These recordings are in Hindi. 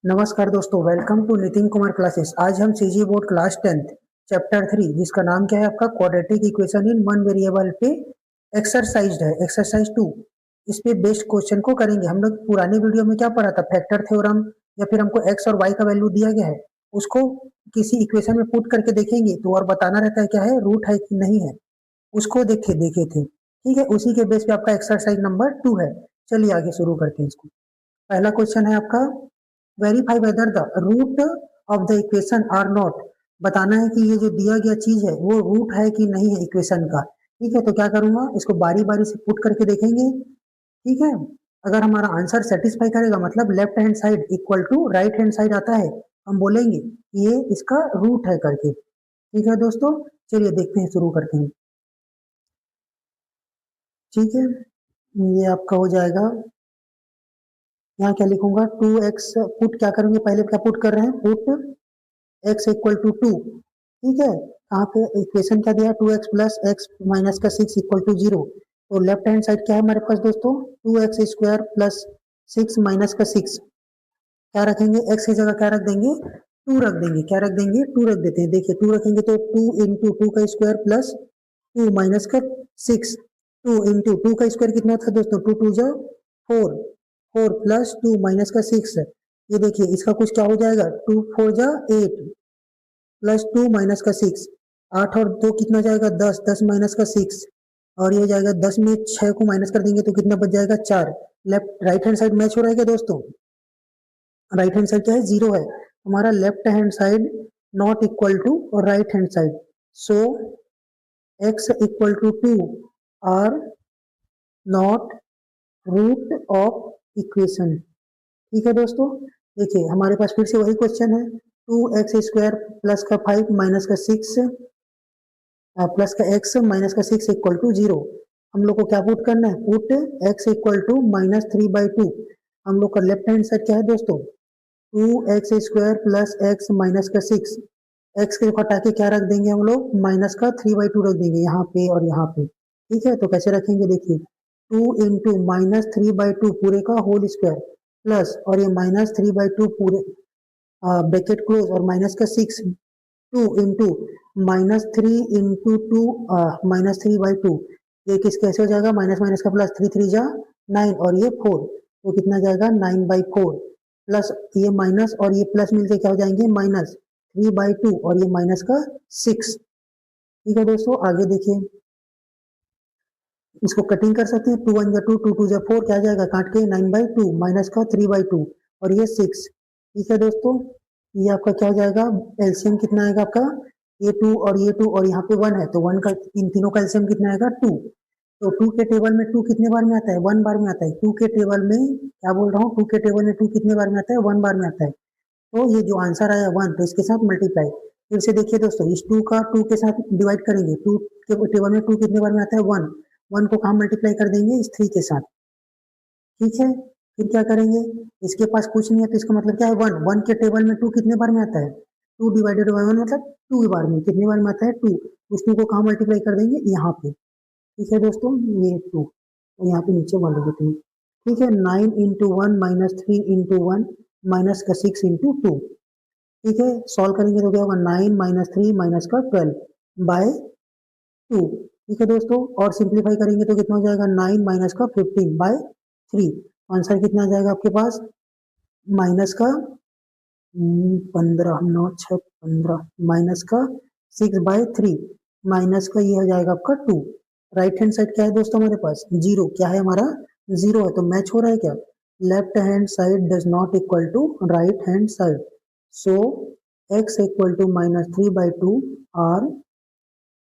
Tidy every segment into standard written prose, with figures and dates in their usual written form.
नमस्कार दोस्तों, welcome to Nitin Kumar classes. आज हम CG board class 10th chapter 3 जिसका नाम क्या है आपका quadratic equation in one variable पे एक्सरसाइज है, एक्सरसाइज 2। इस पे बेस्ड क्वेश्चन को करेंगे। हम लोग पुराने वीडियो में क्या पढ़ा था, फैक्टर थ्योरम या फिर हमको एक्स और वाई का वैल्यू दिया गया है, उसको किसी इक्वेशन में पुट करके देखेंगे तो और बताना रहता है क्या है, रूट है कि नहीं है, उसको देखे देखे थे। ठीक है, उसी के बेस पे आपका एक्सरसाइज नंबर 2 है। चलिए आगे शुरू करते हैं इसको। पहला क्वेश्चन है आपका, verify whether the root of the equation are not. बताना है कि ये जो दिया गया चीज है वो रूट है कि नहीं है इक्वेशन का। ठीक है, तो क्या करूंगा, इसको बारी बारी से पुट करके देखेंगे। ठीक है, अगर हमारा आंसर सेटिस्फाई करेगा, मतलब left hand side equal to right hand side आता है, हम बोलेंगे ये इसका रूट है करके। ठीक है दोस्तों, चलिए देखते हैं, शुरू करते हैं। ठीक है, ये आपका हो जाएगा, यहाँ क्या लिखूंगा, 2x पुट क्या करेंगे, पहले क्या पुट कर रहे हैं, पुट x इक्वल टू 2। ठीक है, कहाँ पे इक्वेशन क्या दिया है, 2x प्लस एक्स माइनस का 6 इक्वल टू 0। तो लेफ्ट हैंड साइड क्या है हमारे पास दोस्तों, 2x स्क्वायर प्लस 6 माइनस का 6। क्या रखेंगे, x की जगह क्या रख देंगे, 2 रख देंगे। क्या रख देंगे, 2 रख देते हैं। देखिए 2 रखेंगे तो 2 इंटू 2 का स्क्वायर प्लस 2 माइनस का 6। 2 इंटू 2 का स्क्वायर कितना था दोस्तों, 2 2 जा 4, 4 प्लस 2 माइनस का 6 है। ये देखिए इसका कुछ क्या हो जाएगा, 2 4 जा 8 प्लस 2 माइनस का 6। 8 और 2 कितना जाएगा, 10, 10 माइनस का 6। और ये जाएगा 10 में 6 को माइनस कर देंगे तो कितना बच जाएगा, 4। Left right hand side match हो रहा है क्या दोस्तों, राइट हैंड साइड क्या है, 0 है। हमारा left hand side not equal to right hand side, so x equal to 2 are not root of equation. ठीक है दोस्तों, देखिए हमारे पास फिर से वही क्वेश्चन है, 2x स्क्वायर प्लस का 5 माइनस का 6 प्लस का x माइनस का 6 इक्वल टू 0। हम लोग को क्या पुट करना है, put x equal to minus 3/2। हम लोग का लेफ्ट हैंड साइड क्या है दोस्तों, 2x square plus x minus का 6। एक्स के हटा के क्या रख देंगे हम लोग, माइनस का 3/2 रख देंगे यहाँ पे और यहाँ पे। ठीक है, तो कैसे रखेंगे, देखिए 2 इंटू माइनस 3/2 पूरे का होल स्क्वायर प्लस, और ये माइनस 3/2 पूरे ब्रैकेट क्लोज और माइनस का 6, 2 इंटू माइनस 3 इंटू 2 माइनस 3/2। ये किस कैसे हो जाएगा, माइनस माइनस का प्लस, 3 3 जा 9 और ये 4, तो कितना जाएगा 9/4 प्लस ये माइनस और ये प्लस मिलके क्या हो जाएंगे, माइनस 3/2 और ये माइनस का 6। ठीक है दोस्तों, आगे देखिए, इसको कटिंग कर सकते हैं, 2 1 जा 2, 2 2 जा 4, क्या जाएगा काट के, 9/2 माइनस का 3/2 और ये 6। ठीक है दोस्तों, ये आपका क्या हो जाएगा, एलसीएम कितना आएगा आपका, ये 2 और ये 2 और यहाँ पे 1 है, तो 1 का इन तीनों का एलसीएम कितना आएगा, 2। तो 2 के टेबल में 2 कितने बार में आता है, 1 बार में आता है। 2 के टेबल में क्या बोल रहा हूँ, 2 के टेबल में 2 कितने बार में आता है, 1 बार में आता है। तो ये जो आंसर आया 1, तो इसके साथ मल्टीप्लाई। फिर से देखिए दोस्तों, इस 2 का 2 के साथ डिवाइड करेंगे, 2 के टेबल में 2 कितने बार में आता है, 1। 1 को कहाँ मल्टीप्लाई कर देंगे, इस 3 के साथ। ठीक है, फिर क्या करेंगे, इसके पास कुछ नहीं है तो इसका मतलब क्या है, 1। 1 के टेबल में 2 कितने बार में आता है, 2 डिवाइडेड बाई 1 मतलब 2 बार में, कितने बार में आता है, 2। उस 2 को कहाँ मल्टीप्लाई कर देंगे, यहाँ पे। ठीक है दोस्तों, ये 2 और यहाँ पे नीचे 1 लगे थे। ठीक है, 9 इंटू 1 माइनस 3 इंटू 1 माइनस का 6 इंटू 2। ठीक है, सॉल्व करेंगे तो क्या होगा, 9 माइनस 3 माइनस का 12/2। ठीक है दोस्तों, और सिंप्लीफाई करेंगे तो कितना हो जाएगा, 9 माइनस का 15/3। आंसर कितना आ जाएगा आपके पास, माइनस का 15, 9 6 15 माइनस का 6/3 माइनस का ये हो जाएगा आपका 2। राइट हैंड साइड क्या है दोस्तों हमारे पास, 0। क्या है हमारा, 0 है, तो मैच हो रहा है क्या, left hand side does not equal to right hand side, so x equal to minus 3/2 are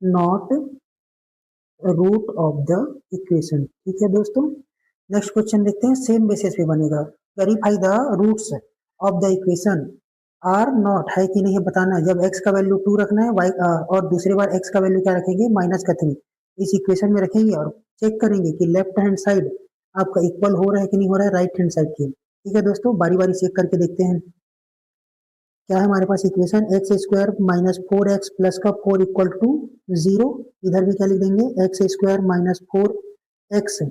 not root of the equation. ठीक है दोस्तों, नेक्स्ट क्वेश्चन देखते हैं, सेम बेसिस पे बनेगा। Verify the roots of the equation are not, है कि नहीं बताना है। जब x का वैल्यू 2 रखना है, y और दूसरी बार x का वैल्यू क्या रखेंगे, माइनस का 3 इस इक्वेशन में रखेंगे और चेक करेंगे कि लेफ्ट हैंड साइड आपका इक्वल हो रहा है कि नहीं हो रहा है राइट हैंड साइड के। ठीक है दोस्तों, बारी बारी चेक करके देखते हैं। क्या है हमारे पास equation, x square minus 4x plus का 4 इक्वल टू 0। इधर भी क्या लिख देंगे, x square minus 4x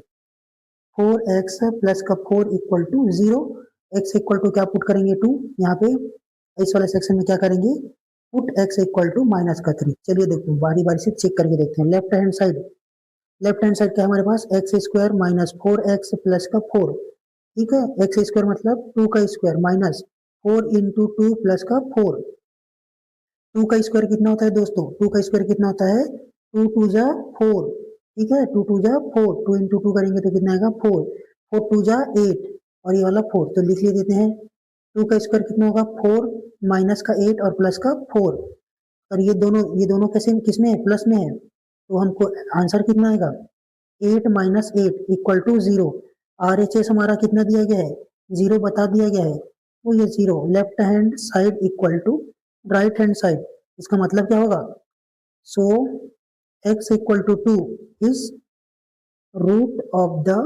plus का 4 equal to 0। x equal to क्या पुट करेंगे 2, यहाँ पे इस वाले सेक्शन में क्या करेंगे, put x equal to minus का 3। चलिए देखते हैं, बारी बारी से चेक करके देखते हैं। लेफ्ट हैंड साइड क्या है हमारे पास, x square minus 4x plus का 4, ठीक है। एक्स स्क्वायर मतलब 2 का स्क्वायर माइनस 4 इंटू 2 प्लस का 4। 2 का स्क्वायर कितना होता है दोस्तों, 2 का स्क्वायर कितना होता है, 2 टू जा 4, ठीक है। 2 टू जा 4, 2 इंटू 2 करेंगे तो कितना आएगा 4, 4 टू जा 8 और ये वाला 4, तो लिख लेते हैं। 2 का स्क्वायर कितना होगा 4 माइनस का 8 और प्लस का 4, और ये दोनों कैसे किसमें है, प्लस में है, तो हमको आंसर कितना आएगा 8 माइनस 8 इक्वल टू 0। RHS हमारा कितना दिया गया है, 0 बता दिया गया है, तो ये 0। Left hand side equal to right hand side, इसका मतलब क्या होगा, so x equal to 2 is root of the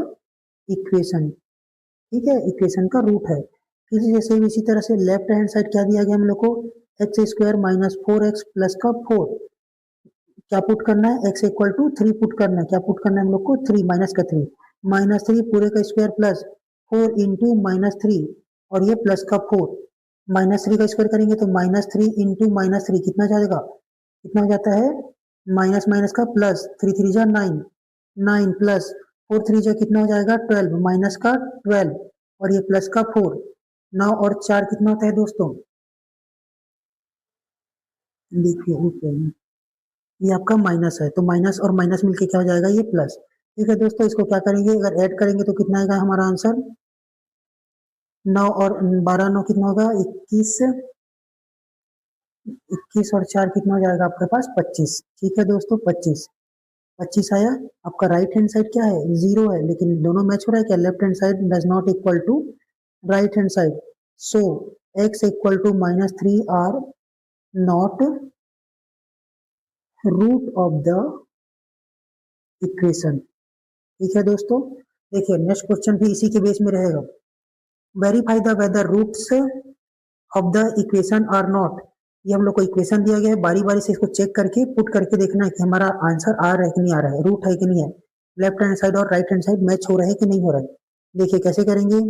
equation, ठीक है, इक्वेशन का रूट है। फिर जैसे इसी तरह से लेफ्ट हैंड साइड क्या दिया गया हम लोग को, x square minus 4x plus का 4, क्या पुट करना है, x इक्वल टू 3 पुट करना है, क्या पुट करना है हम लोग को 3 माइनस का 3, माइनस 3 पूरे का स्क्वायर प्लस 4 इंटू माइनस 3 और ये प्लस का 4, माइनस 3 का स्क्वायर करेंगे तो माइनस 3 इंटू माइनस 3 कितना जाएगा, कितना हो जाता है, माइनस माइनस का प्लस, 3 3 जा 9, 9 प्लस 4 3 जा कितना हो जाएगा 12, माइनस का 12 और ये प्लस का 4, 9 और 4 कितना होता है दोस्तों, देखिए ये आपका माइनस है, तो माइनस और माइनस मिलके क्या हो जाएगा, ये प्लस, ठीक है दोस्तों। इसको क्या करेंगे, अगर ऐड करेंगे तो कितना आएगा हमारा आंसर, 9 और 12 9 कितना होगा 21, 21 और 4 कितना हो जाएगा आपके पास 25, ठीक है दोस्तों 25, 25 आया। आपका राइट हैंड साइड क्या है, 0 है, लेकिन दोनों मैच हो रहा है क्या, left hand side does not equal to right hand side, so x equal to minus 3 are not root of the equation, ठीक है दोस्तों। देखिए नेक्स्ट क्वेश्चन भी इसी के बेस में रहेगा, verify the whether roots of the equation are not, ये हम लोग को इक्वेशन दिया गया है, बारी बारी से इसको चेक करके पुट करके देखना है कि हमारा आंसर आ रहा है कि नहीं आ रहा है, रूट है कि नहीं है, लेफ्ट हैंड साइड और राइट हैंड साइड मैच हो रहा है कि नहीं हो रहा है। देखिए कैसे करेंगे,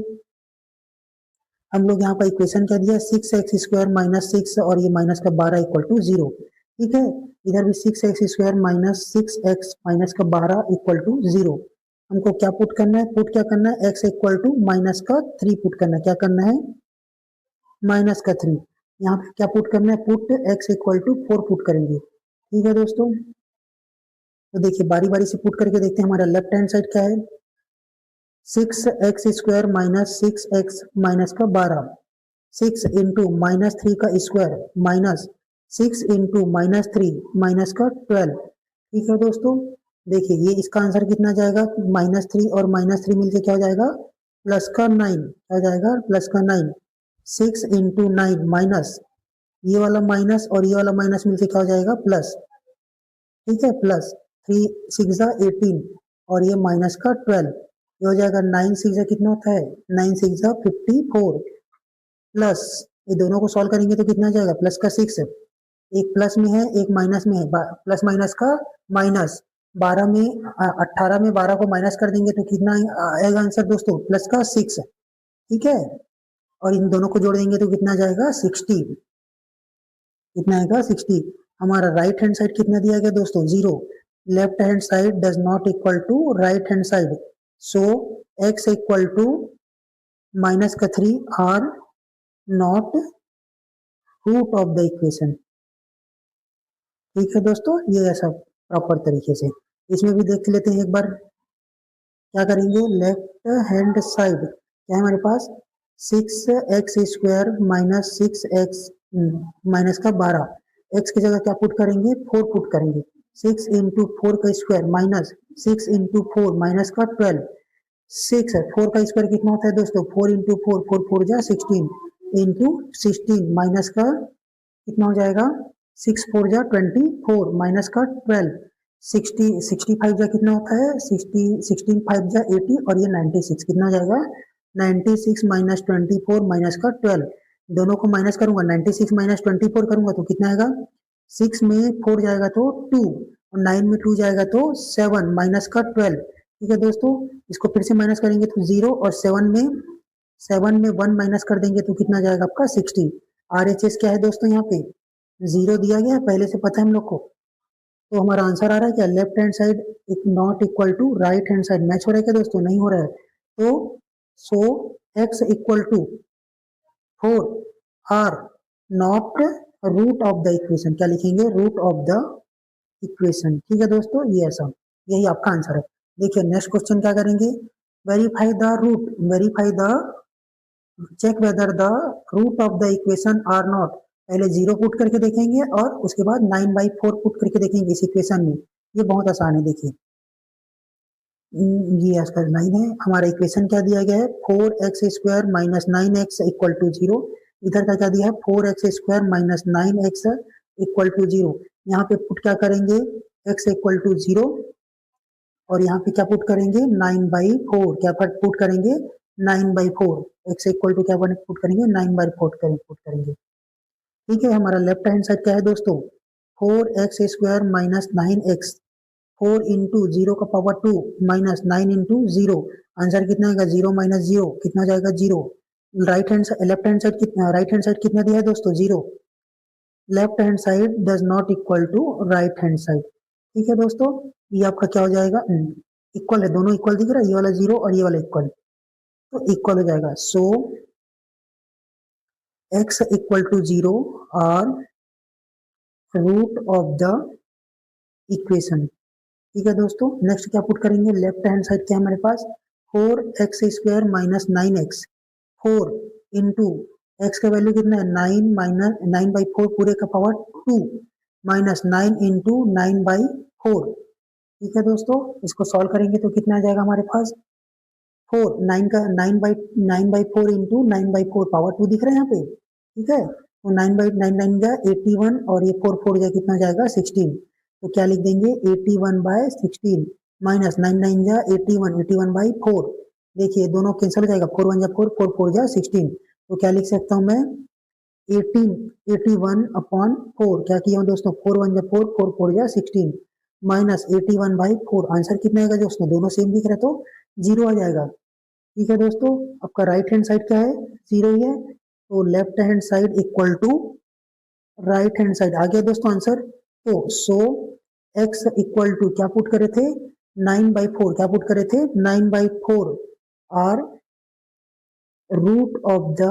हम लोग यहाँ पर इक्वेशन क्या दिया, 6x स्क्वायर माइनस 6 और ये माइनस का 12 इक्वल टू 0, ठीक है। इधर भी 6x square minus 6x minus का 12 इक्वल टू 0, हमको क्या पुट करना है, पुट क्या करना है, x इक्वल टू माइनस का 3 पुट करना है, क्या करना है माइनस का 3, यहाँ पे क्या पुट करना है, put x equal to 4 put करेंगे, ठीक है दोस्तों। तो देखिए बारी बारी से पुट करके देखते हैं, हमारा लेफ्ट हैंड साइड क्या है, 6x square minus 6x minus का 12, 6 इंटू माइनस 3 का square minus 6 into minus 3 minus का 12, ठीक है दोस्तों। देखिए ये इसका आंसर कितना जाएगा, माइनस 3 और माइनस 3 मिलके क्या हो जाएगा प्लस का 9, क्या हो जाएगा प्लस का 9, 6 इंटू 9 माइनस ये वाला माइनस और ये वाला माइनस मिलके क्या हो जाएगा प्लस, ठीक है, प्लस 3 6 जा 18 और ये माइनस का 12, ये हो जाएगा 9 6 जा कितना होता है, 9 6 जा 54 प्लस ये दोनों को सॉल्व करेंगे तो कितना जाएगा प्लस का 6, एक प्लस में है एक माइनस में है, प्लस माइनस का माइनस, 12 में 18 में 12 को माइनस कर देंगे तो कितना आएगा आंसर दोस्तों प्लस का 6, ठीक है, और इन दोनों को जोड़ देंगे तो कितना जाएगा 60, कितना आएगा 60। हमारा राइट हैंड साइड कितना दिया गया दोस्तों 0, left hand side does not equal to right hand side, so x equal to minus का 3 are not root of the equation, ठीक है दोस्तों। ये ऐसा प्रॉपर तरीके से इसमें भी देख लेते हैं एक बार, क्या करेंगे, लेफ्ट हैंड साइड क्या है हमारे पास 6x square minus 6x minus का 12, x की जगह क्या पुट करेंगे 4 पुट करेंगे, 6 इंटू 4 का स्क्वायर माइनस 6 इंटू 4 माइनस का 12, 6 है 4 का स्क्वायर कितना होता है दोस्तों 4 इंटू 4 4 4 जा 16 इंटू 16 माइनस का कितना हो जाएगा 6 4 जा 24 माइनस का 12, 65 जा कितना होता है 16 5 जा 80 और ये 96 कितना हो जाएगा 96 माइनस 24 माइनस का 12, दोनों को माइनस करूंगा 96 माइनस 24 करूंगा तो कितना आएगा 6 में 4 जाएगा तो 2 और 9 में 2 जाएगा तो 7 माइनस का 12, ठीक है दोस्तों। इसको फिर से माइनस करेंगे तो 0 और 7 में 7 में 1 माइनस कर देंगे तो कितना जाएगा आपका 60। RHS क्या है दोस्तों, यहाँ पे 0 दिया गया है, पहले से पता है हम लोग को। तो हमारा आंसर आ रहा है क्या, left hand side not equal to right hand side. Match हो रहा है क्या दोस्तों, नहीं हो रहा है। तो so x equal to 4 are not root of the equation. क्या लिखेंगे, रूट ऑफ द इक्वेशन। ठीक है दोस्तों, ये ऐसा, यही आपका आंसर है। देखिए नेक्स्ट क्वेश्चन क्या करेंगे, verify the root, verify the, check whether the root of the equation are not. पहले 0 पुट करके देखेंगे और उसके बाद 9/4 पुट करके देखेंगे इस इक्वेशन में। ये बहुत आसान है, देखिए ये आंसर 9 है। हमारा इक्वेशन क्या दिया गया है, 4x² minus 9x equal to 0। इधर का क्या दिया है, 4x² minus 9x equal to 0। यहाँ पे पुट क्या करेंगे, x इक्वल टू 0 और यहाँ पे क्या पुट करेंगे, 9/4। क्या पुट करेंगे, 9/4। x इक्वल टू क्या पुट करेंगे, 9/4 पुट करेंगे। ठीक है, हमारा लेफ्ट हैंड साइड क्या है दोस्तों, 4x² माइनस 9x, 4 इंटू 0 का पावर 2 माइनस 9 इंटू 0। आंसर कितना आएगा, 0 माइनस 0 कितना जाएगा, 0। Right hand left hand side कितना, राइट हैंड साइड कितना दिया है दोस्तों, 0। Left hand side does not equal to right hand side. ठीक है दोस्तों, ये आपका क्या हो जाएगा, इक्वल है, दोनों इक्वल दिख रहा है, ये वाला 0 और ये वाला इक्वल, तो इक्वल हो जाएगा। सो x इक्वल टू 0 और रूट ऑफ द इक्वेशन। ठीक है दोस्तों, नेक्स्ट क्या पुट करेंगे, लेफ्ट हैंड साइड क्या है हमारे पास, 4x² minus 9x, 4 into x का वैल्यू कितना है, 9 माइनस 9/4 पूरे का पावर 2 माइनस 9 इंटू 9/4। ठीक है दोस्तों, इसको सॉल्व करेंगे तो कितना आ जाएगा हमारे पास, 4 9 का 9/4 इंटू 9/4 पावर 2 दिख रहा है यहाँ पे। ठीक है, तो 9/9 जा 81 और ये 4 4 जा कितना जाएगा 16। तो क्या लिख देंगे, 81/16 माइनस 9 जा 81, 81/4। देखिए दोनों कैंसिल हो जाएगा, 4 1 जा 4, 4 4 जा 16। तो क्या लिख सकता हूँ मैं, 81/4। क्या किया हूँ दोस्तों, 4 1 जा 4, 4 4 जा 16 माइनस 81/4। आंसर कितना आएगा दोस्तों, दोनों सेम दिख रहा है तो 0 आ जाएगा। ठीक है दोस्तों, आपका राइट हैंड साइड क्या है, 0 ही है, तो left hand side equal to right hand side आ गया दोस्तों आंसर। तो सो x इक्वल टू क्या पुट करे थे, 9/4। क्या पुट करे थे, 9/4 और रूट ऑफ द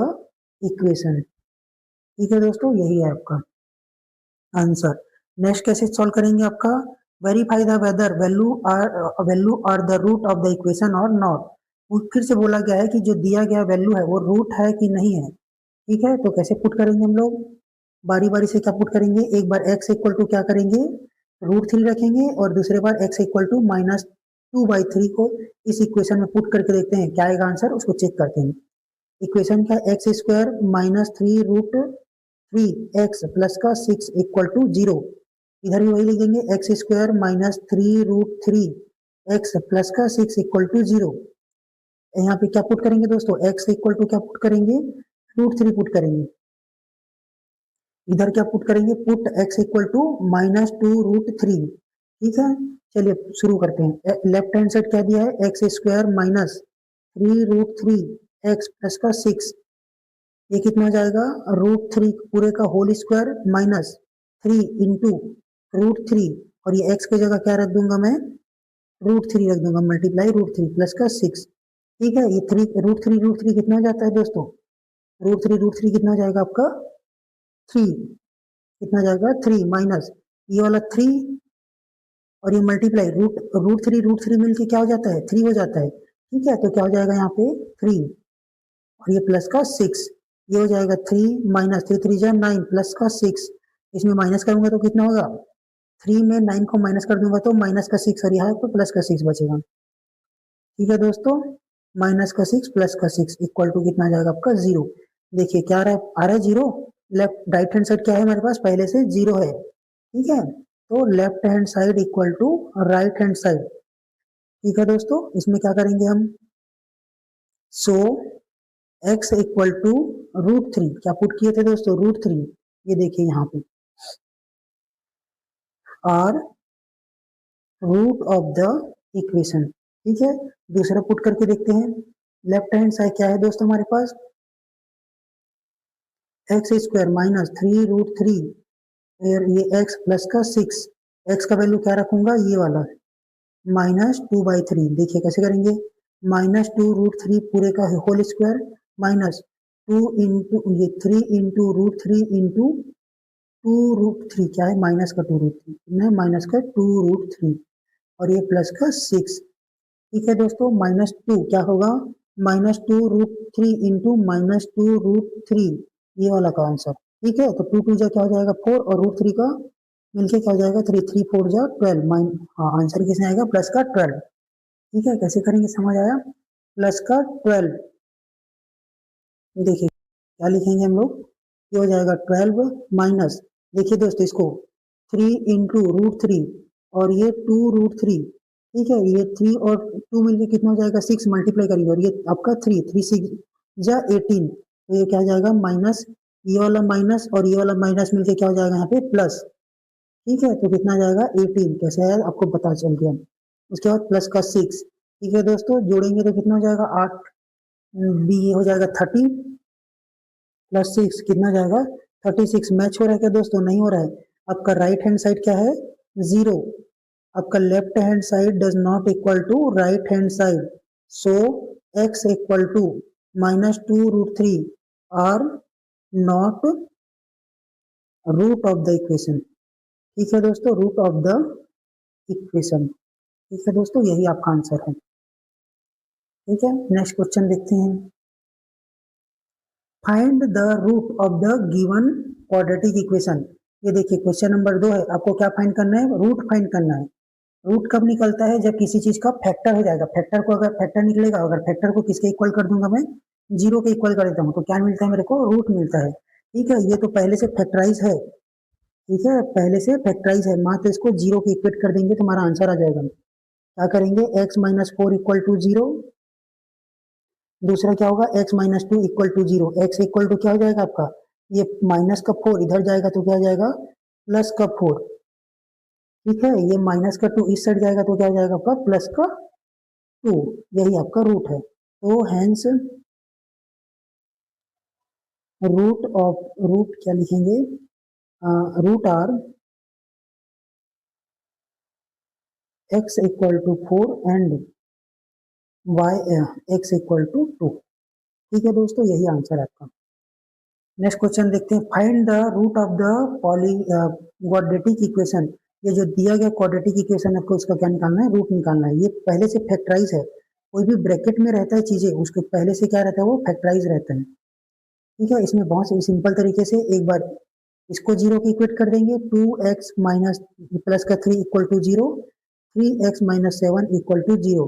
इक्वेशन। ठीक है दोस्तों, यही है आपका आंसर। नेक्स्ट कैसे सॉल्व करेंगे, आपका verify the whether value are the root of the equation और नॉट। फिर से बोला गया है कि जो दिया गया वैल्यू है वो रूट है कि नहीं है। ठीक है, तो कैसे पुट करेंगे हम लोग, बारी बारी से क्या पुट करेंगे, एक बार x इक्वल टू क्या करेंगे, √3 रखेंगे और दूसरे बार x इक्वल टू -2/3 को इस इक्वेशन में पुट करके देखते हैं क्या आएगा आंसर, उसको चेक करते हैं। इक्वेशन का x² माइनस 3√3x प्लस का 6 इक्वल टू 0। इधर भी वही लिख देंगे, x² माइनस 3√3x प्लस का 6 इक्वल टू 0। यहाँ पे क्या पुट करेंगे दोस्तों, x इक्वल टू क्या पुट करेंगे, √3 पुट करेंगे। इधर क्या पुट करेंगे, पुट x इक्वल टू -2√3। ठीक है, चलिए शुरू करते हैं। लेफ्ट हैंड साइड क्या दिया है, x² माइनस 3√3x प्लस का 6, ये कितना हो जाएगा, √3 पूरे का होल स्क्वायर माइनस 3 इंटू √3 और ये x की जगह क्या रख दूंगा मैं, √3 रख दूंगा, मल्टीप्लाई √3 प्लस का 6। ठीक है, ये √3 कितना हो जाता है दोस्तों, √3 कितना हो जाएगा आपका 3, कितना जाएगा 3 माइनस ये वाला 3 और ये मल्टीप्लाई √3 मिलके क्या हो जाता है, 3 हो जाता है। ठीक है, तो क्या हो जाएगा यहाँ पे 3 और ये प्लस का 6, ये हो जाएगा 3 माइनस 3 3 जा 9 प्लस का 6। इसमें माइनस करूंगा तो कितना होगा, 3 में 9 को माइनस कर दूंगा तो माइनस का 6 और यहाँ पर प्लस का 6 बचेगा। ठीक है दोस्तों, माइनस का 6 प्लस का 6 इक्वल टू कितना आ जाएगा आपका 0। देखिए क्या आ रहा है 0। लेफ्ट राइट हैंड साइड क्या है हमारे पास, पहले से 0 है। ठीक है, तो left hand side equal to right hand side. ठीक है दोस्तों, इसमें क्या करेंगे हम, सो x इक्वल टू √3, क्या पुट किए थे दोस्तों, √3, ये देखिए यहाँ पे, और रूट ऑफ द इक्वेशन। ठीक है, दूसरा पुट करके देखते हैं, लेफ्ट हैंड साइड क्या है दोस्तों हमारे पास, एक्स स्क्वायर माइनस 3√3, और ये एक्स प्लस का 6, एक्स का वैल्यू क्या रखूंगा, ये वाला -2/3। देखिए कैसे करेंगे, -2√3 पूरे का होल स्क्वायर माइनस 2 इंटू ये 3 इंटू √3 इंटू 2√3, क्या है माइनस का 2√3, माइनस का 2√3 और ये प्लस का 6। ठीक है दोस्तों, -2 क्या होगा, -2√3 इंटू -2√3, ये वाला का आंसर। ठीक है, तो 2 जा क्या हो जाएगा 4 और √3 का मिलके क्या हो जाएगा 3, 3 4 जा 12, हाँ आंसर किसमें आएगा प्लस का 12। ठीक है, कैसे करेंगे समझ आया, प्लस का 12। देखिए क्या लिखेंगे हम लोग, ये हो जाएगा 12 माइनस, देखिए दोस्तों इसको 3 इंटू √3 और ये 2√3। ठीक है, ये 3 और 2 मिलके कितना हो जाएगा 6, मल्टीप्लाई करेंगे और ये आपका 3, 3 6 जा 18, तो ये क्या हो जाएगा माइनस, ये वाला माइनस और ये वाला माइनस मिलके क्या हो जाएगा यहाँ पे प्लस। ठीक है, तो कितना जाएगा 18, कैसे आया आपको पता चल गया। उसके बाद प्लस का 6। ठीक है दोस्तों, जोड़ेंगे तो कितना हो जाएगा 8, बी हो जाएगा 30 प्लस 6 कितना जाएगा 36। मैच हो रहा है क्या दोस्तों, नहीं हो रहा है। आपका राइट हैंड साइड क्या है 0, आपका left hand side does not equal to right hand side, so x equal to -2√3 are not root of the equation. ठीक है दोस्तों, रूट ऑफ द इक्वेशन। ठीक है दोस्तों, यही आपका आंसर है। ठीक है, नेक्स्ट क्वेश्चन देखते हैं, find the root of the given quadratic equation. ये देखिए क्वेश्चन नंबर 2 है, आपको क्या फाइंड करना है, रूट फाइंड करना है। रूट कब निकलता है, जब किसी चीज का फैक्टर हो जाएगा, फैक्टर को अगर फैक्टर निकलेगा, अगर फैक्टर को किसके इक्वल कर दूंगा मैं, 0 के इक्वल कर देता हूँ, तो क्या मिलता है मेरे को, रूट मिलता है। ठीक है, ये तो पहले से फैक्टराइज है। ठीक है, पहले से फैक्टराइज है, मात्र इसको 0 के इक्वेट कर देंगे तो हमारा आंसर आ जाएगा। क्या करेंगे, x-4 इक्वल टू 0, दूसरा क्या होगा x-2 equal to 0, x equal to क्या हो जाएगा आपका, ये माइनस का 4 इधर जाएगा तो क्या हो जाएगा प्लस का 4। ठीक है, ये माइनस का 2 इस साइड जाएगा तो क्या हो जाएगा आपका प्लस का 2, यही आपका रूट है। तो हैंस रूट क्या लिखेंगे, root are x equal to 4 and y x equal to 2। ठीक है दोस्तों, यही आंसर है आपका। नेक्स्ट क्वेश्चन देखते हैं, find the root of the quadratic equation. ये जो दिया गया क्वाड्रेटिक इक्वेशन आपको इसका क्या निकालना है, रूट निकालना है। ये पहले से फैक्टराइज है, कोई भी ब्रैकेट में रहता है चीजें उसके पहले से क्या रहता है, वो फैक्टराइज रहता है। ठीक है, इसमें बहुत सिंपल तरीके से एक बार इसको 0 की इक्वेट कर देंगे, 2x माइनस प्लस का 3 equal to 0, 3x-7 equal to 0।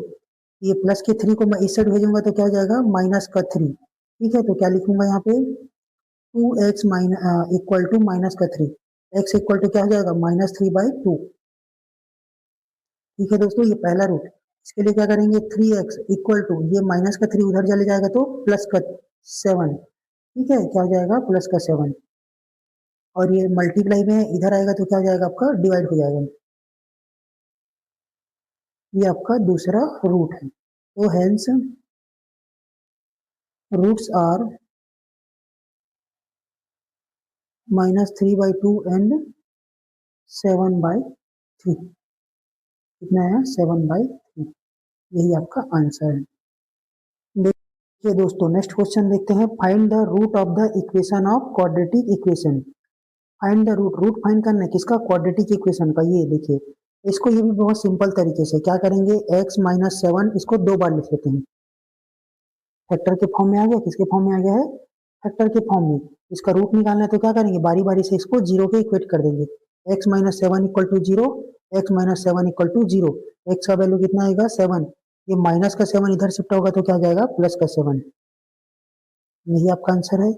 ये प्लस के 3 को मैं इस साइड भेजूंगा तो क्या हो जाएगा माइनस का 3। ठीक है, तो क्या लिखूंगा यहाँ पे 2x इक्वल टू माइनस का 3, x इक्वल टू क्या हो जाएगा -3/2। ठीक है दोस्तों, ये पहला रूट। इसके लिए क्या करेंगे 3x इक्वल टू, ये माइनस का 3 उधर चले जाएगा तो प्लस का 7। ठीक है, क्या हो जाएगा प्लस का 7, और ये मल्टीप्लाई में इधर आएगा तो क्या हो जाएगा आपका डिवाइड हो जाएगा। ये आपका दूसरा रूट है। तो हेंस रूट्स आर -3/2 एंड 7/3। कितना है 7/3, यही आपका आंसर है। देखिए दोस्तों, नेक्स्ट क्वेश्चन देखते हैं, find the root of the equation of quadratic equation. Find the root, root find करना है किसका, क्वाड्रेटिक इक्वेशन का। ये देखिए इसको, ये भी बहुत सिंपल तरीके से क्या करेंगे, x-7 इसको 2 बार लिख लेते हैं, फैक्टर के फॉर्म में आ गया, किसके फॉर्म में आ गया है, फैक्टर के फॉर्म में। इसका रूट निकालना है तो क्या करेंगे, बारी बारी से इसको 0 के इक्वेट कर देंगे, x-7 equal to 0, x-7 equal to 0, x का वैल्यू कितना आएगा 7, ये माइनस का 7 इधर शिफ्ट होगा तो क्या आ जाएगा प्लस का 7, यही आपका आंसर है,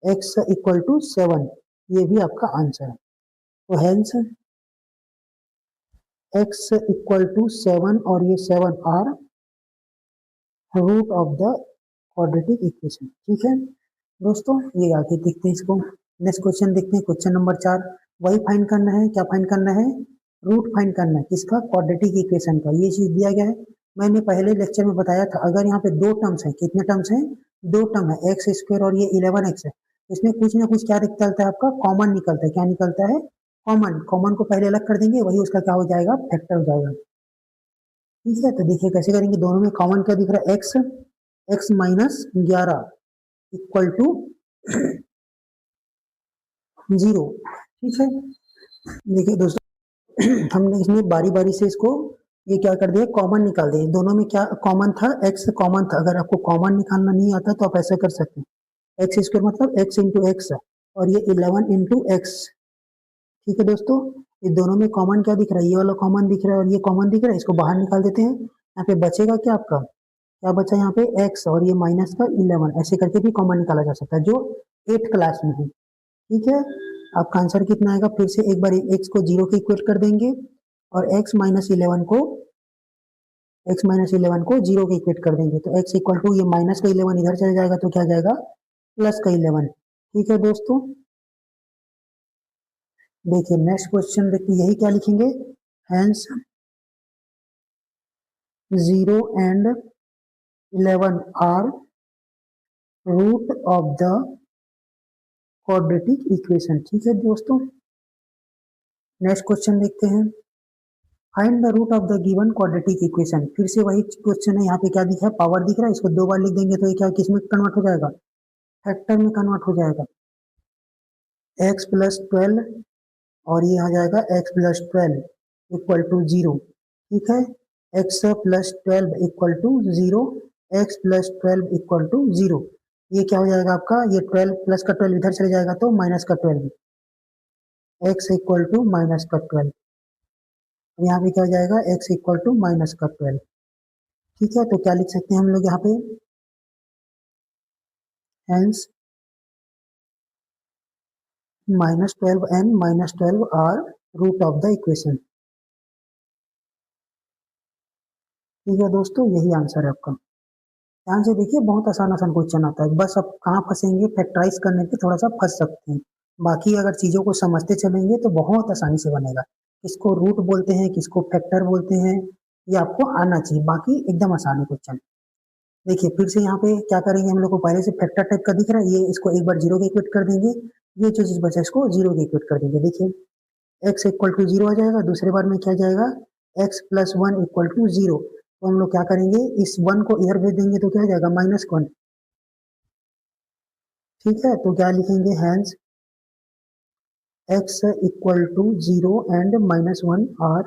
x इक्वल टू 7, ये भी आपका आंसर है। तो हेंस x इक्वल टू 7 और ये 7 are root of the quadratic equation. ठीक है दोस्तों, ये आगे देखते हैं इसको। नेक्स्ट क्वेश्चन देखते हैं, क्वेश्चन नंबर 4। वही फाइंड करना है, क्या फाइंड करना है, रूट फाइंड करना है किसका, क्वाड्रेटिक इक्वेशन का। ये चीज दिया गया है, मैंने पहले लेक्चर में बताया था, अगर यहाँ पे दो टर्म्स हैं, कितने टर्म्स हैं, दो टर्म है, एक्स स्क्वायर और ये 11x है, इसमें कुछ ना कुछ क्या निकलता है आपका, कॉमन निकलता है। क्या निकलता है, कॉमन। कॉमन को पहले अलग कर देंगे, वही उसका क्या हो जाएगा, फैक्टर हो जाएगा। ठीक है, तो देखिए कैसे करेंगे, दोनों में कॉमन क्या दिख रहा है, x, x minus 11 equal to 0। ठीक है, देखिए दोस्तों हमने इसमें बारी बारी से इसको ये क्या कर दिया, कॉमन निकाल दिए। दोनों में क्या कॉमन था, एक्स कॉमन था। अगर आपको कॉमन निकालना नहीं आता तो आप ऐसा कर सकते हैं, एक्स स्क्वायर मतलब एक्स इंटू एक्स और ये 11 इंटू एक्स। ठीक है दोस्तों, ये दोनों में कॉमन क्या दिख रहा है, ये वाला कॉमन दिख रहा है और ये कॉमन दिख रहा है, इसको बाहर निकाल देते हैं। यहाँ पे बचेगा क्या आपका, क्या बचा यहाँ पे, एक्स और ये माइनस का 11, ऐसे करके भी कॉमन निकाला जा सकता है, जो 8th क्लास में है। ठीक है, आपका आंसर कितना आएगा, फिर से एक बार एक्स को 0 के इक्वेट कर देंगे और एक्स माइनस 11 को 0 के इक्वेट कर देंगे, तो x इक्वल टू ये माइनस का 11 इधर चला जाएगा तो क्या जाएगा, प्लस का 11। ठीक है दोस्तों, देखिए नेक्स्ट क्वेश्चन देखिए, यही क्या लिखेंगे, hence 0 and 11 are root of the quadratic equation. ठीक है दोस्तों, नेक्स्ट क्वेश्चन देखते हैं, find the root of the given quadratic equation. फिर से वही क्वेश्चन है, यहाँ पे क्या दिख रहा है, पावर दिख रहा है, इसको दो बार लिख देंगे तो ये क्या किस में कन्वर्ट हो जाएगा, फैक्टर में कन्वर्ट हो जाएगा, x प्लस 12 और ये आ जाएगा x प्लस 12 इक्वल टू 0। ठीक है, x plus 12 equal to 0, x plus 12 equal to 0। ये क्या हो जाएगा आपका, ये 12 प्लस का 12 इधर चले जाएगा तो माइनस का 12, x इक्वल टू माइनस का 12। यहाँ पे क्या हो जाएगा, x इक्वल टू माइनस का 12। ठीक है, तो क्या लिख सकते हैं हम लोग यहाँ पे, hence minus 12 and minus 12 are root of the equation. ठीक है दोस्तों, यही आंसर है आपका। ध्यान से देखिए, बहुत आसान आसान क्वेश्चन आता है, बस अब कहाँ फंसेंगे, फैक्टराइज करने पे थोड़ा सा फंस सकते हैं। बाकी अगर चीजों को समझते चलेंगे तो बहुत आसानी से बनेगा। किसको रूट बोलते हैं, किसको फैक्टर बोलते हैं, ये आपको आना चाहिए, बाकी एकदम आसान है क्वेश्चन। देखिए फिर से यहाँ पे क्या करेंगे, हम लोग को पहले से फैक्टर टाइप का दिख रहा है, ये इसको एक बार 0 के इक्वेट कर देंगे, ये जो चीज बचा इसको 0 के इक्वेट कर देंगे। देखिए x इक्वल टू 0 आ जाएगा, दूसरे बार में क्या जाएगा, x प्लस 1 इक्वल टू 0। तो हम लोग क्या करेंगे, इस 1 को इधर भेज देंगे तो क्या हो जाएगा, माइनस 1। ठीक है, तो क्या लिखेंगे, hence x equal to 0 and minus 1 are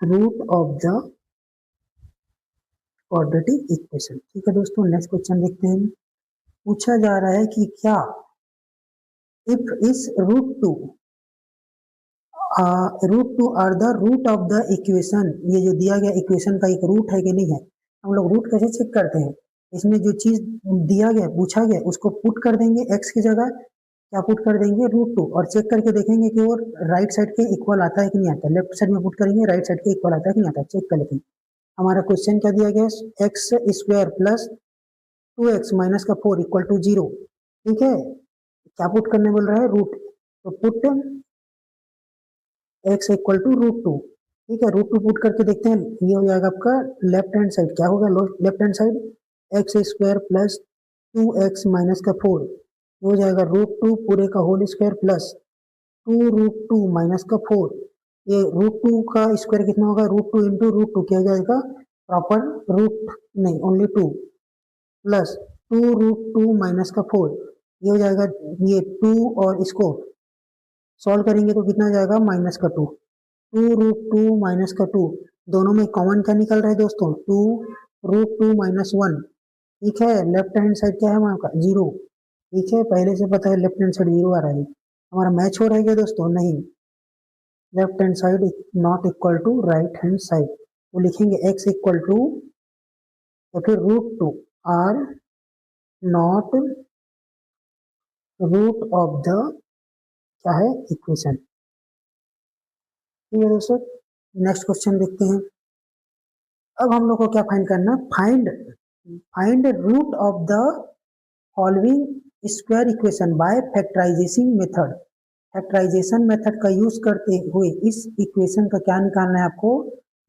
root of the quadratic equation. ठीक है दोस्तों, नेक्स्ट क्वेश्चन देखते हैं। पूछा जा रहा है कि क्या इफ इस root two are the root of the equation, ये जो दिया गया इक्वेशन का एक रूट है कि नहीं है। हम लोग रूट कैसे चेक करते हैं, इसमें जो चीज दिया गया पूछा गया उसको पुट कर देंगे, x की जगह क्या पुट कर देंगे, √2, और चेक करके देखेंगे कि वो राइट साइड के इक्वल आता है कि नहीं आता, लेफ्ट साइड में पुट करेंगे, राइट साइड के इक्वल आता है कि नहीं आता, चेक कर लेते हैं। हमारा क्वेश्चन क्या दिया गया, x square plus 2x minus का 4 इक्वल टू 0। ठीक है, क्या पुट करने बोल रहा है, रूट, तो पुट x इक्वल टू √2। ठीक है, √2 पुट करके देखते हैं, ये हो जाएगा आपका लेफ्ट हैंड साइड, क्या होगा left hand side, x square plus 2x minus का 4 हो जाएगा √2 पूरे का होल स्क्वायर प्लस 2√2 माइनस का 4। ये √2 का स्क्वायर कितना होगा, √2 इंटू √2 क्या हो जाएगा, प्रॉपर रूट नहीं, ओनली 2 प्लस 2√2 माइनस का 4, ये हो जाएगा, ये 2 और इसको सॉल्व करेंगे तो कितना जाएगा, माइनस का 2, 2√2 माइनस का 2, दोनों में कॉमन क्या निकल रहा है दोस्तों, 2√2 माइनस 1। ठीक है, लेफ्ट हैंड साइड क्या है हमारा का, 0। ठीक है, पहले से पता है लेफ्ट हैंड साइड 0 आ रहा है, हमारा मैच हो रहा है क्या दोस्तों, नहीं, left hand side not equal to right hand side, तो लिखेंगे x इक्वल टू, तो फिर √2 are not root of the क्या है, इक्वेशन। ठीक है दोस्तों, नेक्स्ट क्वेश्चन देखते हैं। अब हम लोग को क्या फाइंड करना, find root of the following square equation by factorization method. Factorization method का यूज करते हुए इस इक्वेशन का क्या निकालना है आपको,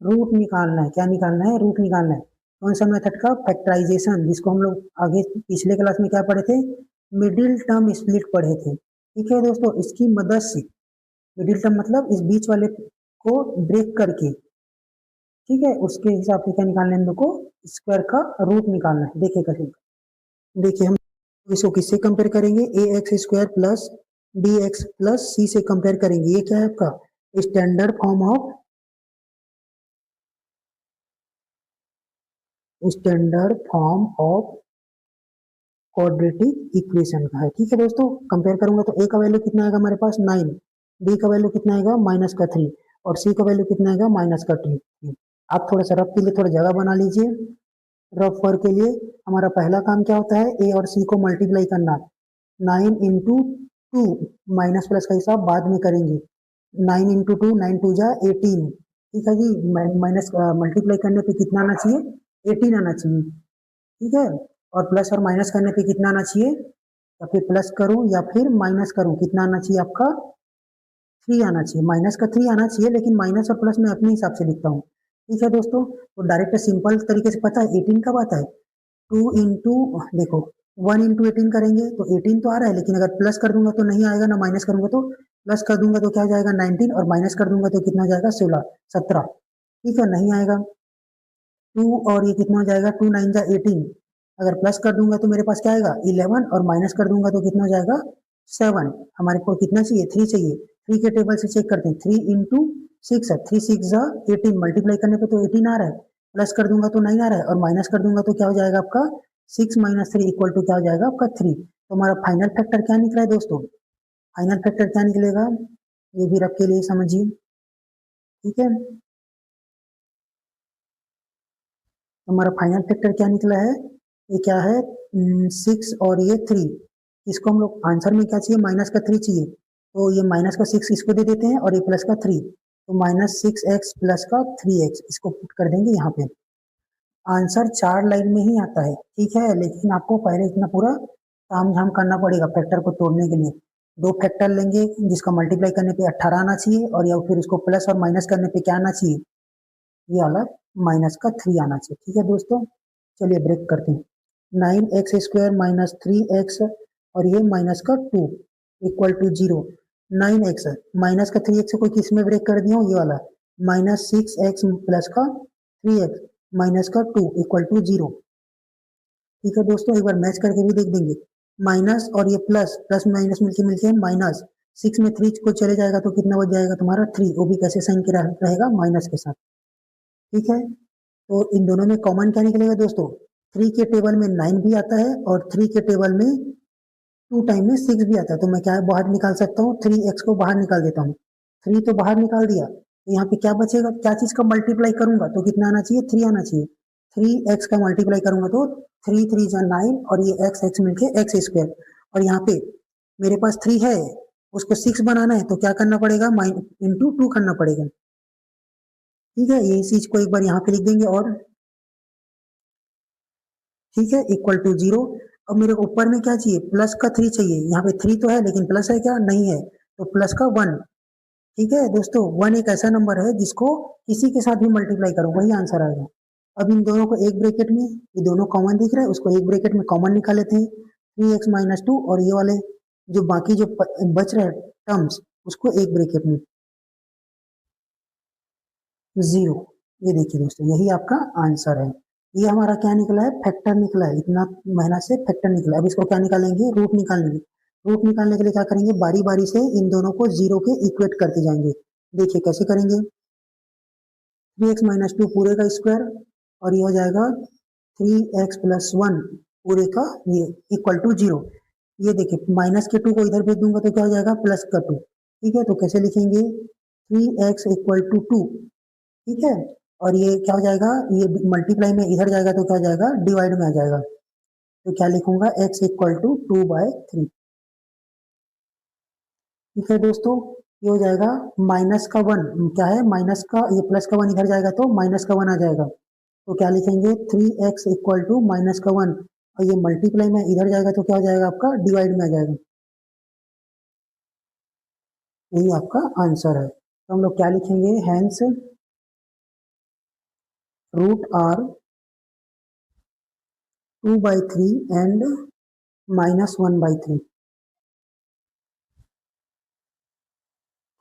रूट निकालना है। क्या निकालना है? रूट निकालना है। कौन सा मेथड का? फैक्टराइजेशन, जिसको हम लोग आगे पिछले क्लास में क्या पढ़े थे? मिडिल टर्म स्प्लिट पढ़े थे। ठीक है दोस्तों, इसकी मदद से, मिडिल टर्म मतलब इस बीच वाले को ब्रेक करके, ठीक है, उसके हिसाब से क्या निकालना है हम लोग को? स्क्वायर का रूट निकालना है। देखिए कैसे, देखिए हम इसको किससे कंपेयर करेंगे? A x square plus b x plus c से कंपेयर करेंगे। ये क्या है आपका? Standard form of, standard form of quadratic equation का है। ठीक है दोस्तों, कंपेयर करूंगा तो ए का वैल्यू कितना आएगा हमारे पास? 9, बी का वैल्यू कितना आएगा? -3, और सी का वैल्यू कितना आएगा? -2। आप थोड़ा सा रफ के लिए थोड़ा जगह बना लीजिए। रफ वर्क के लिए हमारा पहला काम क्या होता है? ए और सी को मल्टीप्लाई करना। 9 × 2, माइनस प्लस का हिसाब बाद में करेंगे। 9 × 2, 9 2 जा 18। ठीक है जी, माइनस मल्टीप्लाई करने पे कितना आना चाहिए? 18 आना चाहिए। ठीक है, और प्लस और माइनस करने पे कितना आना चाहिए? या फिर प्लस करूं या फिर माइनस करूं, कितना आना चाहिए आपका? 3 आना चाहिए। माइनस का 3 आना चाहिए, लेकिन माइनस और प्लस मैं अपने हिसाब से लिखता हूँ। ठीक है दोस्तों, तो डायरेक्ट सिंपल तरीके से पता है 18 कब आता है? 2 इंटू, देखो 1 × 18 करेंगे तो 18 तो आ रहा है, लेकिन अगर प्लस कर दूंगा तो नहीं आएगा ना, माइनस करूंगा तो, प्लस कर दूंगा तो क्या हो जाएगा? 19, और माइनस कर दूंगा तो कितना हो जाएगा? 17। ठीक है, नहीं आएगा। 2 और ये कितना हो जाएगा? 2 9 जा 18। अगर प्लस कर दूंगा तो मेरे पास क्या आएगा? 11, और माइनस कर दूंगा तो कितना हो जाएगा? 7। हमारे को कितना चाहिए? 3 चाहिए। 3 के टेबल से चेक करते हैं। 3 इंटू 6 है, 3 6 जा 18, मल्टीप्लाई करने पे तो 18 आ रहा है, प्लस कर दूंगा तो 9 आ रहा है, और माइनस कर दूंगा तो क्या हो जाएगा आपका? 6 - 3 इक्वल टू क्या हो जाएगा आपका? 3। तो हमारा फाइनल फैक्टर क्या निकला है दोस्तों? फाइनल फैक्टर क्या निकलेगा? ये भी रख के लिए समझिए। ठीक है, हमारा फाइनल फैक्टर क्या निकला है? ये क्या है? 6 और ये 3। इसको हम लोग आंसर में क्या चाहिए? माइनस का 3 चाहिए, तो ये माइनस का 6 इसको दे देते हैं, और ये प्लस का 3, तो -6x प्लस का 3x, इसको पुट कर देंगे यहाँ पे। आंसर 4 लाइन में ही आता है। ठीक है, लेकिन आपको पहले इतना पूरा ताम झाम करना पड़ेगा फैक्टर को तोड़ने के लिए। दो फैक्टर लेंगे जिसका मल्टीप्लाई करने पे 18 आना चाहिए, और या फिर उसको प्लस और माइनस करने पे क्या आना चाहिए? ये वाला -3 आना चाहिए। ठीक है दोस्तों, चलिए ब्रेक करते हैं। 9x² -3x, और ये माइनस का 2 इक्वल टू 0। 9x माइनस का 3x से कोई किस में ब्रेक कर दिया हूँ? ये वाला। -6x प्लस का 3x माइनस का 2 इक्वल टू 0। ठीक है दोस्तों, एक बार मैच करके भी देख देंगे। माइनस और ये प्लस, प्लस माइनस मिलके मिलके -6 में 3 को चले जाएगा तो कितना बच जाएगा तुम्हारा? 3, वो भी कैसे साइन के रहेगा? माइनस के साथ। ठीक है, तो इन दोनों में कॉमन क्या निकलेगा दोस्तों? 3 के टेबल में 9 भी आता है, और 3 के टेबल में 2 टाइम में 6 भी आता है, तो मैं क्या बाहर निकाल सकता हूँ? 3x को बाहर निकाल देता हूँ। 3 तो बाहर निकाल दिया, तो यहाँ पे क्या बचेगा? क्या चीज का मल्टीप्लाई करूंगा तो कितना आना चाहिए? 3 आना चाहिए। 3x का मल्टीप्लाई करूंगा तो 3 3 जा 9, और ये x x मिलके x², और यहाँ पे मेरे पास 3 है, उसको 6 बनाना है, तो क्या करना पड़ेगा? इंटू 2 करना पड़ेगा। ठीक है, ये चीज को एक बार यहाँ पे लिख देंगे, और ठीक है, इक्वल टू 0। अब मेरे को ऊपर में क्या चाहिए? प्लस का 3 चाहिए। यहाँ पे 3 तो है, लेकिन प्लस है क्या? नहीं है, तो प्लस का 1। ठीक है दोस्तों, 1 एक ऐसा नंबर है जिसको किसी के साथ भी मल्टीप्लाई करो वही आंसर आएगा। अब इन दोनों को एक ब्रैकेट में, ये दोनों कॉमन दिख रहा है, उसको एक ब्रैकेट में कॉमन निकाल लेते हैं। 3x - 2, और ये वाले जो बाकी जो बच रहे टर्म्स, उसको एक ब्रैकेट में 0। ये देखिए दोस्तों, यही आपका आंसर है। ये हमारा क्या निकला है? फैक्टर निकला है। इतना मेहनत से फैक्टर निकला है। अब इसको क्या निकालेंगे? रूट निकालेंगे। रूट निकालने के लिए क्या करेंगे? बारी बारी से इन दोनों को 0 के इक्वेट करते जाएंगे। देखिए कैसे करेंगे। 3x - 2 पूरे का स्क्वायर, और ये हो जाएगा 3x + 1 पूरे का, ये इक्वल टू 0। ये देखिए माइनस के 2 को इधर भेज दूंगा तो क्या हो जाएगा? प्लस का 2। ठीक है, तो कैसे लिखेंगे? 3x = 2। ठीक है, और ये क्या हो जाएगा? ये मल्टीप्लाई में इधर जाएगा तो क्या हो जाएगा? डिवाइड में आ जाएगा, तो क्या लिखूंगा? x = 2/3। ठीक है दोस्तों, ये हो जाएगा माइनस का 1, क्या है? माइनस का, ये प्लस का 1 इधर जाएगा तो माइनस का 1 आ जाएगा, तो क्या लिखेंगे? 3x = -1, और ये मल्टीप्लाई में इधर जाएगा तो क्या हो जाएगा आपका? डिवाइड में आ जाएगा। यही आपका आंसर है। तो हम लोग क्या लिखेंगे? हैंस रूट आर 2/3 एंड -1/3,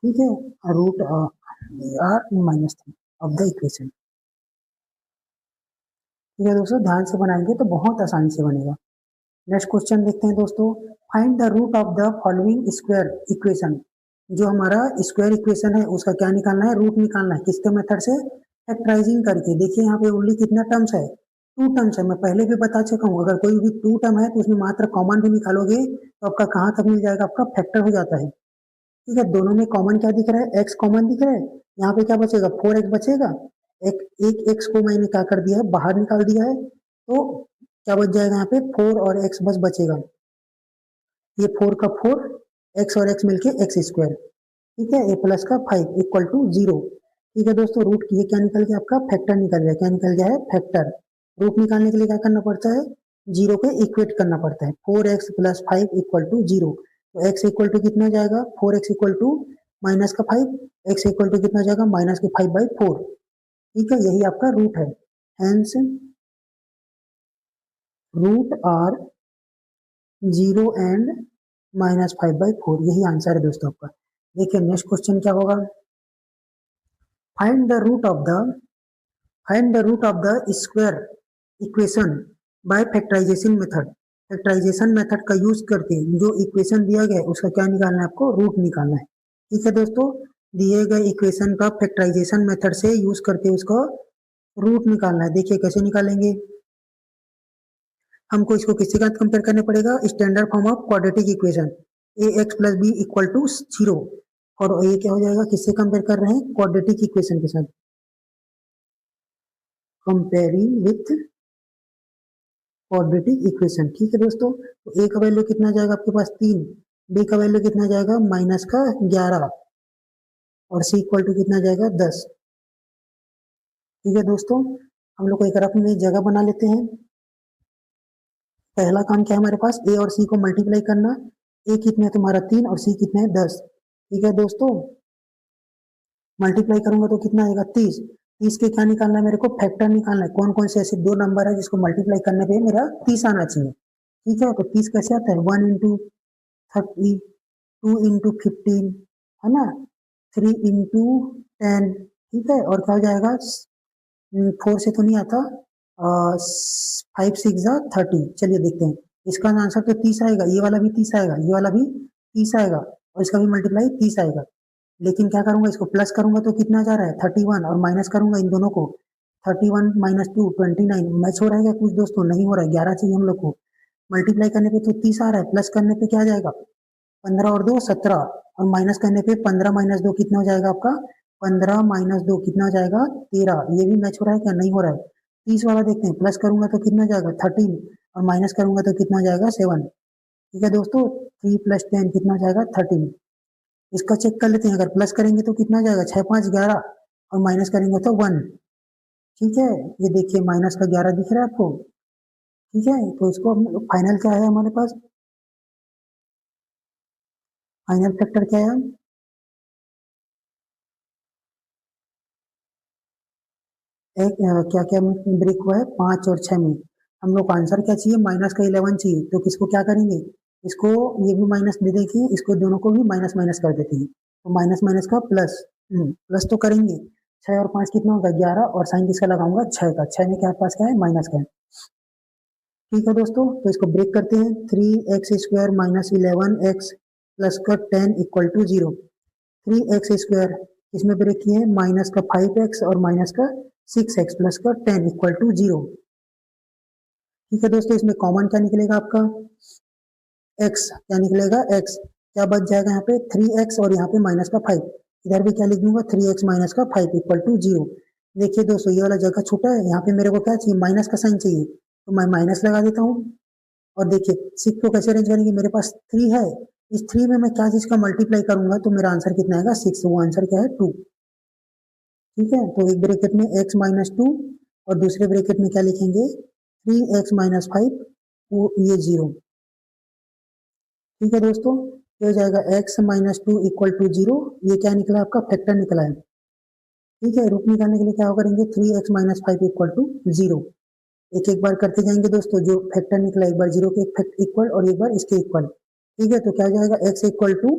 ठीक है, root are -3 of the equation. ठीक है दोस्तों, ध्यान से बनाएंगे तो बहुत आसानी से बनेगा। नेक्स्ट क्वेश्चन देखते हैं दोस्तों, find the root of the following square equation. जो हमारा स्क्वायर इक्वेशन है उसका क्या निकालना है, रूट निकालना है। किसके मेथड से, फैक्टराइजिंग करके। देखिए यहाँ पे ओनली कितना टर्म्स है, 2 टर्म्स है। मैं पहले भी बता चुका हूँ, अगर कोई भी 2 टर्म है तो उसमें मात्र कॉमन भी निकालोगे तो आपका कहाँ तक मिल जाएगा, आपका फैक्टर हो जाता है। ठीक है, दोनों में कॉमन क्या दिख रहा है, एक्स कॉमन दिख रहा है। यहाँ पे क्या बचेगा, 4x बचेगा। एक एक्स को मैंने क्या कर दिया है, बाहर निकाल दिया है, तो क्या बच जाएगा यहाँ पे, 4 और x बस बचेगा। ये 4 का 4, x और x मिलके एक्स स्क्वायर, ठीक है, a प्लस का 5 इक्वल टू 0। ठीक है दोस्तों, रूट ये क्या निकल गया, आपका फैक्टर निकल गया। क्या निकल गया है, फैक्टर। रूट निकालने के लिए क्या करना पड़ता है, 0 पे इक्वेट करना पड़ता है। 4x plus 5 equal to 0। तो x इक्वल टू कितना हो जाएगा, 4x इक्वल टू माइनस का 5, x इक्वल टू कितना हो जाएगा, -5/4। ठीक है, यही आपका रूट है। हेंस रूट आर 0 एंड -5/4, यही आंसर है दोस्तों आपका। देखिए नेक्स्ट क्वेश्चन क्या होगा, find the root of the square equation by factorization method. Factorization method का यूज करके जो इक्वेशन दिया गया है उसका क्या निकालना है, आपको रूट निकालना है। ठीक है दोस्तों, दिए गए इक्वेशन का फैक्टराइजेशन मेथड से यूज करके उसको रूट निकालना है। देखिए कैसे निकालेंगे, हमको इसको किसके साथ कंपेयर करना पड़ेगा, standard form of quadratic equation, ax plus b equal to 0। और ये क्या हो जाएगा, किससे कंपेयर कर रहे हैं, क्वाड्रेटिक इक्वेशन के साथ, कंपेयरिंग विथ क्वाड्रेटिक इक्वेशन। ठीक है दोस्तों, तो a का वैल्यू कितना जाएगा आपके पास 3, b का वैल्यू कितना जाएगा -11 और c इक्वल टू कितना जाएगा 10। ठीक है दोस्तों, हम लोग को एक रफ में जगह बना लेते हैं। पहला काम क्या है हमारे पास, a और c को मल्टीप्लाई करना। a कितना है तुम्हारा 3 और c कितना है 10। ठीक है दोस्तों, मल्टीप्लाई करूंगा तो कितना आएगा 30। 30 के क्या निकालना है, मेरे को फैक्टर निकालना है। कौन कौन से ऐसे दो नंबर है जिसको मल्टीप्लाई करने पे मेरा 30 आना चाहिए। ठीक है, तो 30 कैसे आता है, 1 इंटू 30, 2 इंटू 15, है ना, 3 इंटू 10। ठीक है, और क्या हो जाएगा, 4 से तो नहीं आता, 5 6 30। चलिए देखते हैं, इसका आंसर तो 30 आएगा, ये वाला भी 30 आएगा, ये वाला भी 30 आएगा, और इसका भी मल्टीप्लाई 30 आएगा। लेकिन क्या करूंगा, इसको प्लस करूंगा तो कितना जा रहा है 31, और माइनस करूंगा इन दोनों को, 31 - 2 29। मैच हो रहा है क्या कुछ दोस्तों, नहीं हो रहा है, 11 चाहिए हम लोग को। मल्टीप्लाई करने पे तो 30 आ रहा है, प्लस करने पे क्या आ जाएगा, 15 और 2 17, और माइनस करने पे 15 - 2 कितना हो जाएगा आपका, 15 - 2 कितना हो जाएगा 13। ये भी मैच हो रहा है क्या, नहीं हो रहा है। 30 वाला देखते हैं, प्लस करूंगा तो कितना जाएगा 13, और माइनस करूंगा तो कितना जाएगा 7। ठीक है दोस्तों, 3 + 10 कितना जाएगा 13। इसका चेक कर लेते हैं, अगर प्लस करेंगे तो कितना जाएगा 6 5 11, और माइनस करेंगे तो 1। ठीक है, ये देखिए माइनस का 11 दिख रहा है आपको। ठीक है, तो इसको फाइनल क्या है हमारे पास, फाइनल फैक्टर क्या है, एक क्या क्या ब्रेक हुआ है 5 और 6 में। हम लोग को आंसर क्या चाहिए, माइनस का 11 चाहिए, तो किसको क्या करेंगे, इसको ये भी माइनस दे देंगे, इसको दोनों को भी माइनस माइनस कर देते हैं, तो माइनस माइनस का प्लस, प्लस तो करेंगे। 6 और 5 कितना होगा 11, और साइन किसका लगाऊंगा 6 का, 6 में क्या पास क्या है, माइनस का है। ठीक है दोस्तों, तो इसको ब्रेक करते हैं, 3x² - 11x प्लस का 10 इक्वल टू 0। 3x² इसमें ब्रेक किए हैं, माइनस का 5x और माइनस का 6x प्लस का 10 इक्वल टू 0। ठीक है दोस्तों, इसमें कॉमन क्या निकलेगा आपका, x क्या निकलेगा, x क्या बच जाएगा यहाँ पे 3x, और यहाँ पे माइनस का 5, इधर भी क्या लिख दूंगा 3x - का 5 इक्वल टू 0। देखिए दोस्तों, ये वाला जगह छोटा है, यहाँ पे मेरे को क्या चाहिए, माइनस का साइन चाहिए, तो मैं माइनस लगा देता हूँ। और देखिए 6 को कैसे अरेंज करेंगे, मेरे पास 3 है, इस 3 में मैं क्या चीज का मल्टीप्लाई करूंगा तो मेरा आंसर कितना आएगा 6, वो आंसर क्या है 2। ठीक है, तो एक ब्रैकेट में x - 2, और दूसरे ब्रैकेट में क्या लिखेंगे 3x - 5, वो ये 0। ठीक है दोस्तों, ये हो जाएगा x - 2 इक्वल टू 0। ये क्या निकला आपका फैक्टर निकला है। ठीक है, रूट निकालने के लिए क्या करेंगे, 3x माइनस 5 इक्वल टू 0। एक एक बार करते जाएंगे दोस्तों, जो फैक्टर निकला एक बार 0 के इक्वल और एक बार इसके इक्वल। ठीक है, तो क्या हो जाएगा, x इक्वल टू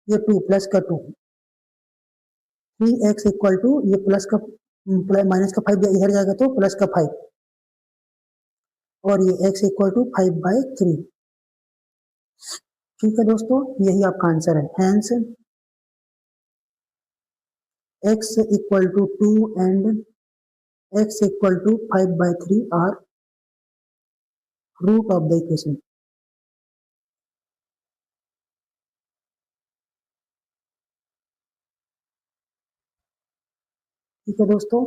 ये 2 प्लस का 2, 3x इक्वल टू ये प्लस का माइनस का 5 इधर जाएगा तो प्लस का 5, और ये x इक्वल टू 5/3। ठीक है दोस्तों, यही आपका आंसर है। Hence x equal to 2 and x equal to 5/3 are root of the equation. ठीक है दोस्तों,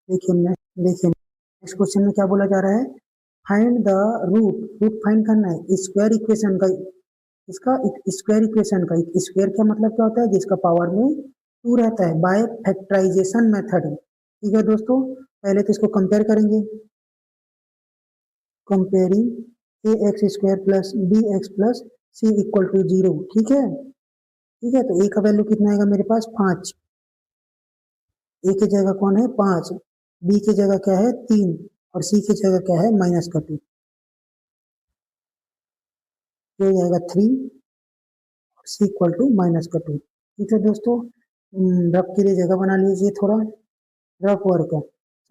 देखिए नेक्स्ट क्वेश्चन में क्या बोला जा रहा है, फाइंड द रूट फाइंड करना है स्क्वायर इक्वेशन का। इसका स्क्वायर इक्वेशन का, स्क्वायर क्या मतलब क्या होता है, जिसका पावर में 2 रहता है, बाय फैक्टराइजेशन मेथड। ठीक है दोस्तों, पहले तो इसको कंपेयर करेंगे, comparing a x square plus b x plus c equal to 0। ठीक है, ठीक है, तो ए का वैल्यू कितना आएगा मेरे पास 5, ए की जगह कौन है 5, बी की जगह क्या है 3, और सी की जगह क्या है माइनस का 2, ये हो जाएगा 3 सी इक्वल टू माइनस का 2। ठीक है दोस्तों, रफ के लिए जगह बना लीजिए थोड़ा, रफ वर्क है।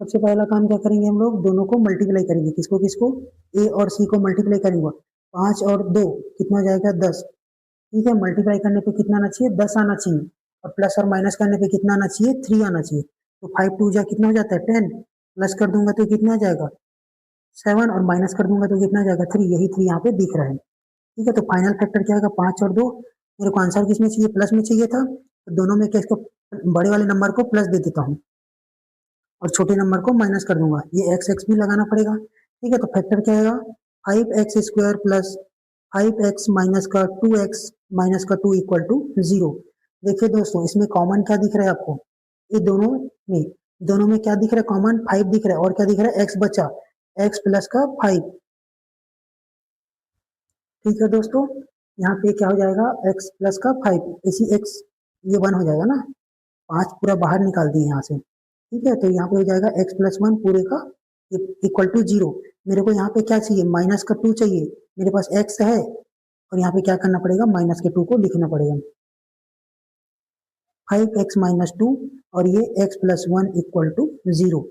सबसे पहला काम क्या करेंगे, हम लोग दोनों को मल्टीप्लाई करेंगे, किसको किसको, ए और सी को मल्टीप्लाई करेंगे। 5 और 2 कितना हो जाएगा 10। ठीक है, मल्टीप्लाई करने पे कितना आना चाहिए 10 आना चाहिए, और प्लस और माइनस करने पे कितना आना चाहिए 3 आना चाहिए। तो 5 2 जा कितना हो जाता है 10, प्लस कर दूंगा तो कितना आ जाएगा 7, और माइनस कर दूंगा तो कितना आ जाएगा 3, यही 3 यहाँ पे दिख रहा है। ठीक है, तो फाइनल फैक्टर क्या आएगा 5 और 2। मेरे को आंसर किसमें चाहिए, प्लस में चाहिए था, तो दोनों में क्या, इसको बड़े वाले नंबर को प्लस दे देता हूँ और छोटे नंबर को माइनस कर दूंगा, ये एक्स एक्स भी लगाना पड़ेगा। ठीक है, तो फैक्टर क्या आएगा 5x square plus 5x minus का 2x माइनस का 2 इक्वल टू 0। देखिए दोस्तों, इसमें कॉमन क्या दिख रहा है आपको, ये दोनों में क्या दिख रहा है, कॉमन 5 दिख रहा है, और क्या दिख रहा है x बचा, x प्लस का 5। ठीक है दोस्तों, यहाँ पे क्या हो जाएगा x प्लस का 5, इसी x ये 1 हो जाएगा ना, 5 पूरा बाहर निकाल दिए यहाँ से। ठीक है, तो यहाँ पे हो जाएगा x प्लस 1 पूरे का इक्वल टू 0। मेरे को यहाँ पे क्या चाहिए, माइनस का 2 चाहिए, मेरे पास x है, और यहाँ पे क्या करना पड़ेगा, माइनस के 2 को लिखना पड़ेगा, 5x माइनस 2, और ये x प्लस 1 इक्वल टू 0।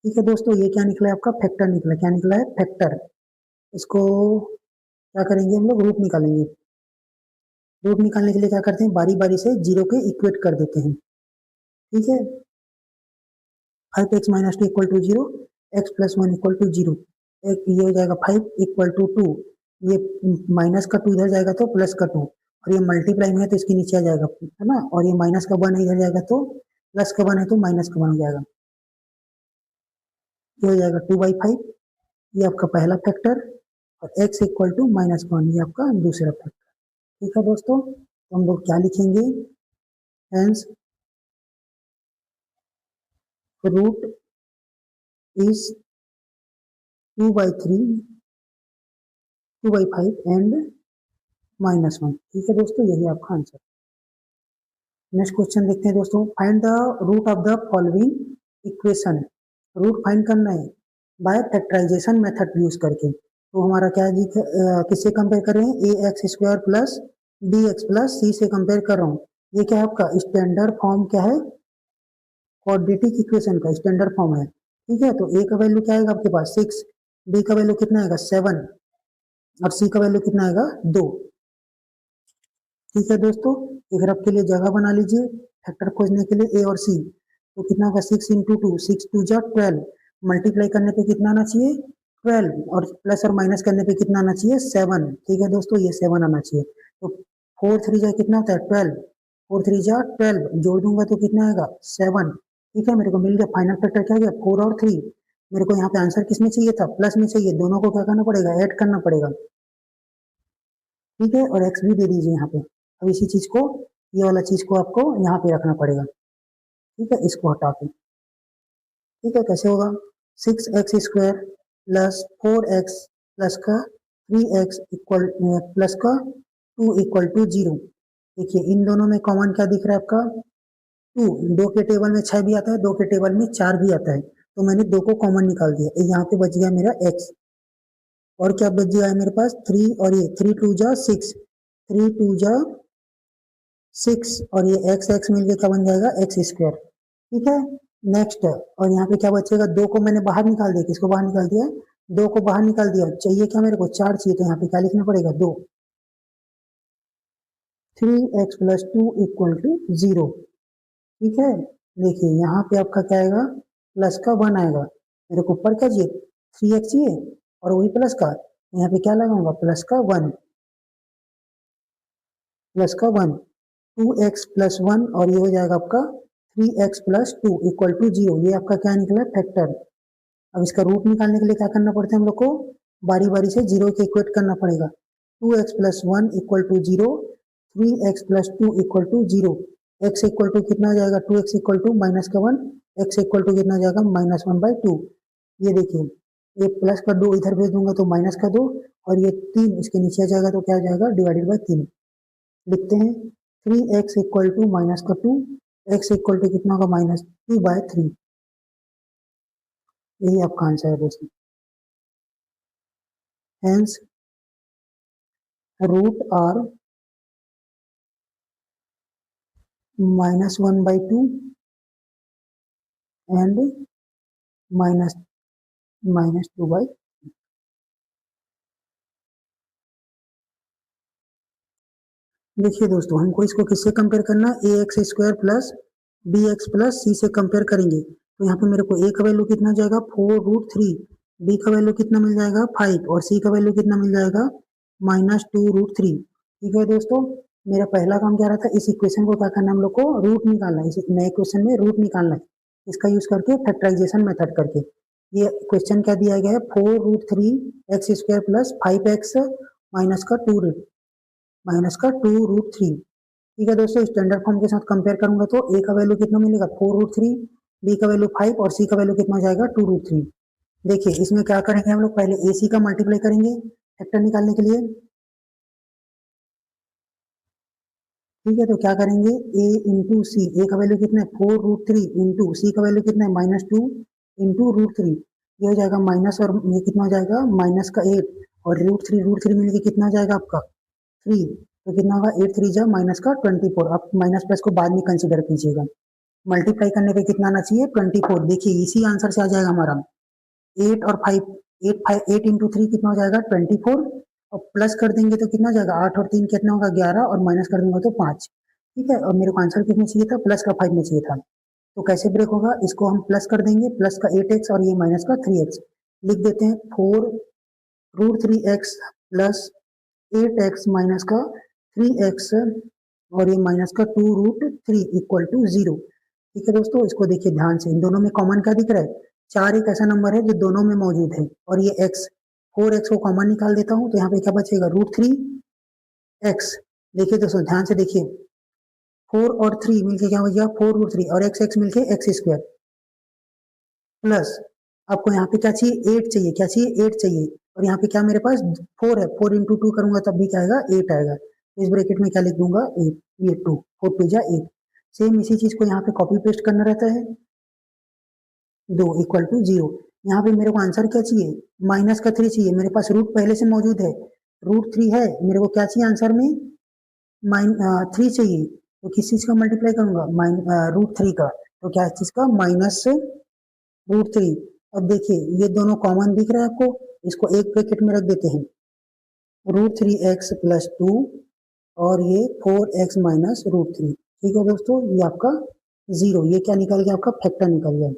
ठीक है दोस्तों, ये क्या निकला है आपका, फैक्टर निकला, क्या निकला है फैक्टर। इसको क्या करेंगे, हम लोग रूट निकालेंगे। रूट निकालने के लिए क्या करते हैं, बारी बारी से 0 के इक्वेट कर देते हैं। ठीक है, 5x minus 2 equal to 0, x plus 1 equal to 0, एक ये हो जाएगा 5 इक्वल टू 2, ये माइनस का 2 इधर जाएगा तो प्लस का 2, और ये मल्टीप्लाई में है तो इसके नीचे आ जाएगा, है ना, और ये माइनस का 1 इधर जाएगा तो प्लस का 1 है तो माइनस का 1 हो जाएगा, ये हो जाएगा 2/5, ये आपका पहला फैक्टर, और x इक्वल टू माइनस 1 ये आपका दूसरा फैक्टर। ठीक है दोस्तों, तो हम लोग क्या लिखेंगे, हेंस रूट इज 2/3, 2/5 एंड -1। ठीक है दोस्तों, यही आपका आंसर। नेक्स्ट क्वेश्चन देखते हैं दोस्तों, find the root of the following equation. Root find करना है बाय फैक्टराइजेशन मेथड यूज करके। तो हमारा क्या है जी, किससे कंपेयर कर रहे हैं, a x square plus b x plus c से कंपेयर कर रहा हूँ। ये क्या है आपका स्टैंडर्ड फॉर्म, क्या है क्वाड्रेटिक इक्वेशन का स्टैंडर्ड फॉर्म है। ठीक है, तो ए का वैल्यू क्या आएगा आपके पास 6, बी का वैल्यू कितना आएगा 7, और सी का वैल्यू कितना आएगा 2। ठीक है दोस्तों, एक रफ के लिए जगह बना लीजिए, फैक्टर खोजने के लिए ए और सी। तो कितना होगा 6 इंटू 2, 6 2 जा 12, मल्टीप्लाई करने पे कितना आना चाहिए 12, और प्लस और माइनस करने पे कितना आना चाहिए 7। ठीक है दोस्तों, ये 7 आना चाहिए। तो 4 3 जा कितना होता है 12, 4 3 जा 12, जोड़ दूंगा तो कितना आएगा 7। ठीक है, मेरे को मिल गया फाइनल फैक्टर, क्या गया 4 और 3। मेरे को यहाँ पे आंसर किसमें चाहिए था, प्लस में चाहिए, दोनों को क्या करना पड़ेगा, ऐड करना पड़ेगा। ठीक है, और एक्स भी दे दीजिए यहाँ पे। अब इसी चीज को, ये वाला चीज को आपको यहाँ पे रखना पड़ेगा। ठीक है, इसको हटा के, ठीक है, कैसे होगा 6x square plus 4x plus का 3x इक्वल प्लस का 2 इक्वल टू 0। देखिए इन दोनों में कॉमन क्या दिख रहा है आपका 2, 2 के टेबल में 6 भी आता है, 2 के टेबल में 4 भी आता है, तो मैंने 2 को कॉमन निकाल दिया, यहाँ पे बच गया मेरा x, और क्या बच गया है मेरे पास 3, और ये 3 2 जा 6, 3 2 जा 6, और ये x x मिलके क्या बन जाएगा x स्क्वायर। ठीक है, नेक्स्ट, और यहाँ पे क्या बचेगा, 2 को मैंने बाहर निकाल दिया, किसको बाहर निकाल दिया, 2 को बाहर निकाल दिया, चाहिए क्या मेरे को 4 चाहिए, तो यहाँ पे क्या लिखना पड़ेगा 2, 3x प्लस 2 इक्वल टू 0। ठीक है, देखिए यहाँ पे आपका क्या आएगा, प्लस का 1 आएगा, मेरे को ऊपर क्या चाहिए 3x चाहिए, और वही प्लस का, यहाँ पे क्या लगाऊंगा प्लस का 1, प्लस का 1, 2x प्लस 1, और ये हो जाएगा आपका 3x प्लस 2 इक्वल टू 0। ये आपका क्या निकला फैक्टर। अब इसका रूट निकालने के लिए क्या करना पड़ता है हम लोग को, बारी बारी से जीरो के इक्वेट करना पड़ेगा। 2x plus 1 equal to 0, 3x plus 2 equal to 0, x equal to कितना आ जाएगा 2x इक्वल टू माइनस का 1, x इक्वल टू कितना आ जाएगा -1/2। ये देखिए, ये प्लस का 2 इधर भेज दूंगा तो माइनस का 2, और ये 3 इसके नीचे आ जाएगा तो क्या आ जाएगा डिवाइडेड बाई 3। लिखते हैं 3x इक्वल टू माइनस का 2, x इक्वल टू कितना होगा -2/3। यही आपका आंसर है दोस्तों। Hence root are -1/2 and -2/। देखिए दोस्तों, हमको इसको किससे कंपेयर करना है, a x square plus b x plus c से कंपेयर करेंगे। तो यहाँ पे मेरे को ए का वैल्यू कितना जाएगा 4√3, बी का वैल्यू कितना मिल जाएगा 5, और सी का वैल्यू कितना मिल जाएगा -2√3। ठीक है दोस्तों, मेरा पहला काम क्या रहा था, इस इक्वेशन को क्या करना है हम लोग को रूट निकालना है, इस नए क्वेश्चन में रूट निकालना है, इसका यूज करके फैक्टराइजेशन मेथड करके। ये क्वेश्चन क्या दिया गया है 4√3x² प्लस 5x -2√3। ठीक है दोस्तों, स्टैंडर्ड फॉर्म के साथ कंपेयर करूंगा तो ए का वैल्यू कितना मिलेगा 4√3, बी का वैल्यू 5, और सी का वैल्यू कितना हो जाएगा 2√3। देखिए इसमें क्या करेंगे हम लोग, पहले ए सी का मल्टीप्लाई करेंगे फैक्टर निकालने के लिए। ठीक है, तो क्या करेंगे a इंटू सी, ए का वैल्यू कितना है 4√3 इंटू सी का वैल्यू कितना है -2 इंटू √3। ये हो जाएगा माइनस, और ये कितना हो जाएगा माइनस का 8, और √3 मिलके कितना हो जाएगा आपका 3, तो कितना होगा 8 3 जा माइनस का 24। आप माइनस प्लस को बाद में कंसिडर कीजिएगा। मल्टीप्लाई करने पे कितना आना चाहिए 24। देखिए इसी आंसर से आ जाएगा हमारा 8 और 5, 8 इंटू 3 कितना हो जाएगा 24, और प्लस कर देंगे तो कितना हो जाएगा 8 और 3 कितना होगा 11, और माइनस कर देंगे तो 5। ठीक है, और मेरे को आंसर कितने चाहिए था प्लस का 5 में चाहिए था। तो कैसे ब्रेक होगा, इसको हम प्लस कर देंगे, प्लस का 8x और ये माइनस का 3x। लिख देते हैं 4√3x प्लस 8x माइनस का 3x, और ये माइनस का 2√3 इक्वल टू 0। ठीक है दोस्तों, इसको देखिए ध्यान से, इन दोनों में कॉमन क्या दिख रहा है 4, एक ऐसा नंबर है जो दोनों में मौजूद है, और ये x, 4x को कॉमन निकाल देता हूं तो यहाँ पे क्या बचेगा √3x। देखिए दोस्तों ध्यान से देखिए, 4 और 3 मिलके क्या हो गया 4√3, और x मिलके x² प्लस, आपको यहाँ पे क्या चाहिए 8 चाहिए, क्या चाहिए 8 चाहिए, और यहाँ पे क्या मेरे पास 4 है, 4 इंटू 2 करूंगा तब भी क्या आएगा 8 आएगा। इस ब्रैकेट में क्या लिख दूंगा 8, ये 2, 4 2 जा 8। सेम इसी चीज को यहाँ पे कॉपी पेस्ट करना रहता है, 2 इक्वल टू 0। यहाँ पे मेरे को आंसर क्या चाहिए माइनस का 3 चाहिए, मेरे पास रूट पहले से मौजूद है, √3 है, मेरे को क्या चाहिए आंसर में 3 चाहिए, तो किस चीज का मल्टीप्लाई करूंगा √3 का, तो क्या चीज का -√3। अब देखिए ये दोनों कॉमन दिख रहा है आपको, इसको एक ब्रैकेट में रख देते हैं √3x प्लस 2, और ये 4x माइनस √3। ठीक है दोस्तों, ये आपका 0, ये क्या निकल गया आपका फैक्टर निकल गया।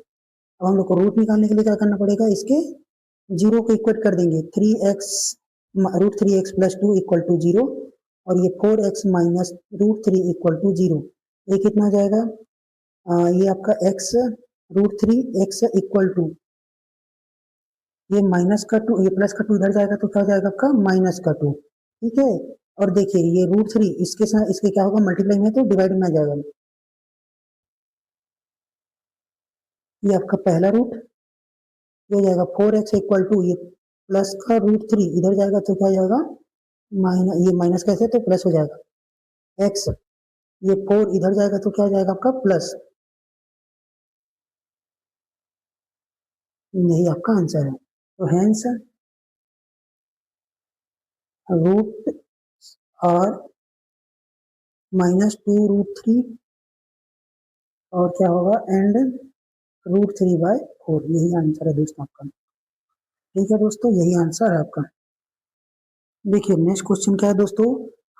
अब हम लोग को रूट निकालने के लिए क्या करना पड़ेगा, इसके 0 को इक्वेट कर देंगे, 3x √3x plus 2 equal to 0, और ये 4x माइनस √3 इक्वल टू 0। ये कितना आ जाएगा ये आपका x √3x इक्वल टू, ये माइनस का 2, ये प्लस का 2 इधर जाएगा तो क्या हो जाएगा आपका माइनस का 2। ठीक है, और देखिए ये √3 इसके साथ इसके क्या होगा मल्टीप्लाई में तो डिवाइड में आ जाएगा, ये आपका पहला रूट, ये हो जाएगा 4x इक्वल टू, ये प्लस का √3 इधर जाएगा तो क्या हो जाएगा माइनस, ये माइनस कैसे तो प्लस हो जाएगा x, ये 4 इधर जाएगा तो क्या हो जाएगा आपका प्लस, यही आपका आंसर है। तो हेंस रूट आर -2√3 और क्या होगा एंड √3/4, यही आंसर है दोस्तों आपका। ठीक है दोस्तों, यही आंसर है आपका। देखिए नेक्स्ट क्वेश्चन क्या है दोस्तों,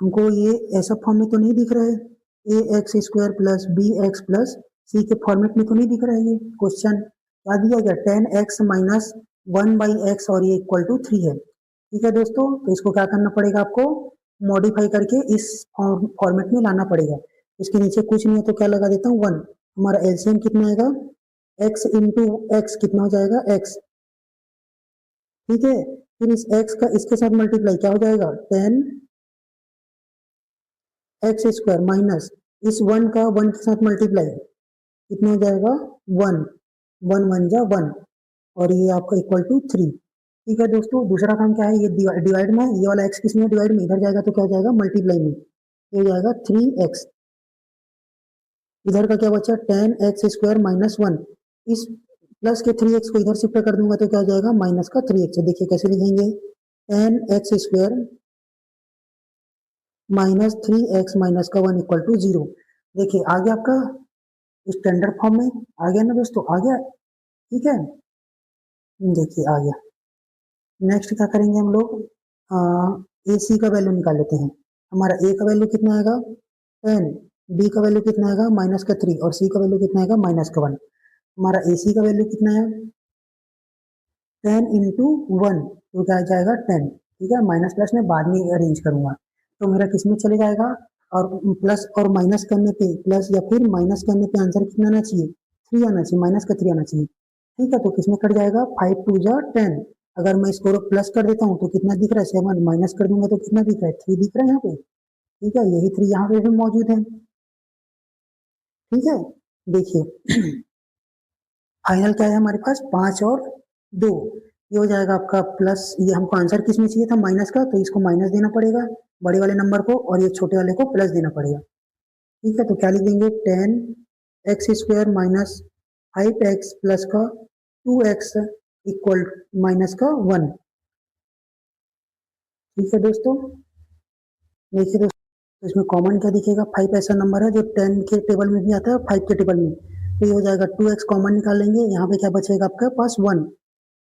हमको ये ऐसा फॉर्म में तो नहीं दिख रहा है, ax² plus bx plus c के फॉर्मेट में तो नहीं दिख रहा है ये क्वेश्चन। क्या दिया गया 10x माइनस 1/x और ये इक्वल टू 3 है। ठीक है दोस्तों, तो इसको क्या करना पड़ेगा आपको, मॉडिफाई करके इस फॉर्मेट में लाना पड़ेगा। इसके नीचे कुछ नहीं है तो क्या लगा देता हूँ 1। हमारा एलसीएम कितना आएगा, x इंटू एक्स कितना हो जाएगा x। ठीक है, फिर इस x का इसके साथ मल्टीप्लाई क्या हो जाएगा 10x² माइनस इस 1 का 1 के साथ मल्टीप्लाई कितना हो जाएगा 1, 1 1 जा 1 और ये आपका इक्वल टू 3। ठीक है दोस्तों, दूसरा काम क्या है, ये डिवाइड में, ये वाला x किस में डिवाइड में, इधर जाएगा तो क्या हो जाएगा मल्टीप्लाई में, ये हो जाएगा 3x। इधर का क्या बचा 10x² माइनस 1, इस प्लस के 3x को इधर शिफ्ट कर दूंगा तो क्या हो जाएगा माइनस का 3x। देखिए कैसे लिखेंगे 10x² माइनस 3x माइनस का 1 इक्वल टू 0। देखिए आ गया आपका स्टैंडर्ड फॉर्म में, आ गया ना दोस्तों, आ गया। ठीक है, देखिए आ गया। नेक्स्ट क्या करेंगे हम लोग, ए सी का वैल्यू निकाल लेते हैं। हमारा ए का वैल्यू कितना आएगा 10, बी का वैल्यू कितना आएगा माइनस का 3 और सी का वैल्यू कितना आएगा माइनस का 1। हमारा ए सी का वैल्यू कितना है 10 इंटू 1 तो क्या आ जाएगा 10। ठीक है, माइनस प्लस में बाद में अरेंज करूंगा, तो मेरा किस में चले जाएगा, और प्लस और माइनस करने पे, प्लस या फिर माइनस करने पे आंसर कितना आना चाहिए 3 आना चाहिए, माइनस का 3 आना चाहिए। ठीक है, तो किसमें कट जाएगा 5 2 जा 10। अगर मैं इसको प्लस कर देता हूँ तो कितना दिख रहा है 7, माइनस कर दूंगा तो कितना दिख रहा है 3 दिख रहा है यहाँ पे। ठीक है, यही 3 यहाँ पे भी मौजूद है। ठीक है, देखिए फाइनल क्या है हमारे पास 5 और 2, ये हो जाएगा आपका प्लस, ये हमको आंसर किस में चाहिए था माइनस का, तो इसको माइनस देना पड़ेगा बड़े वाले नंबर को और ये छोटे वाले को प्लस देना पड़ेगा। ठीक है, तो क्या लिख देंगे 10x² माइनस 5x प्लस का 2x इक्वल माइनस का 1। ठीक है दोस्तों, देखिए दोस्तों, तो इसमें कॉमन क्या दिखेगा 5 ऐसा नंबर है जो 10 के टेबल में भी आता है 5 के टेबल में, तो ये हो जाएगा 2x कॉमन निकाल लेंगे, यहाँ पे क्या बचेगा आपके पास 1,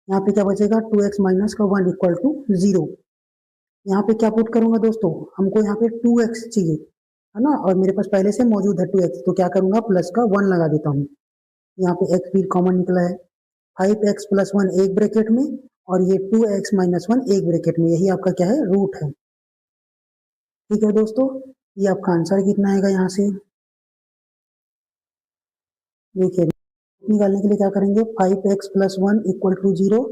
यहाँ पे क्या बचेगा 2x माइनस का 1 इक्वल टू 0। यहाँ पे क्या पुट करूंगा दोस्तों, हमको यहाँ पे 2x चाहिए है ना, और मेरे पास पहले से मौजूद है 2x, तो क्या करूंगा प्लस का 1 लगा देता हूँ। यहाँ पे x भी कॉमन निकला है, 5x प्लस 1 एक ब्रैकेट में और ये 2x माइनस 1 एक ब्रैकेट में, यही आपका क्या है रूट है। ठीक है दोस्तों, ये आपका आंसर कितना आएगा यहाँ से, देखिए निकालने के लिए क्या करेंगे 5x plus 1 equal to 0,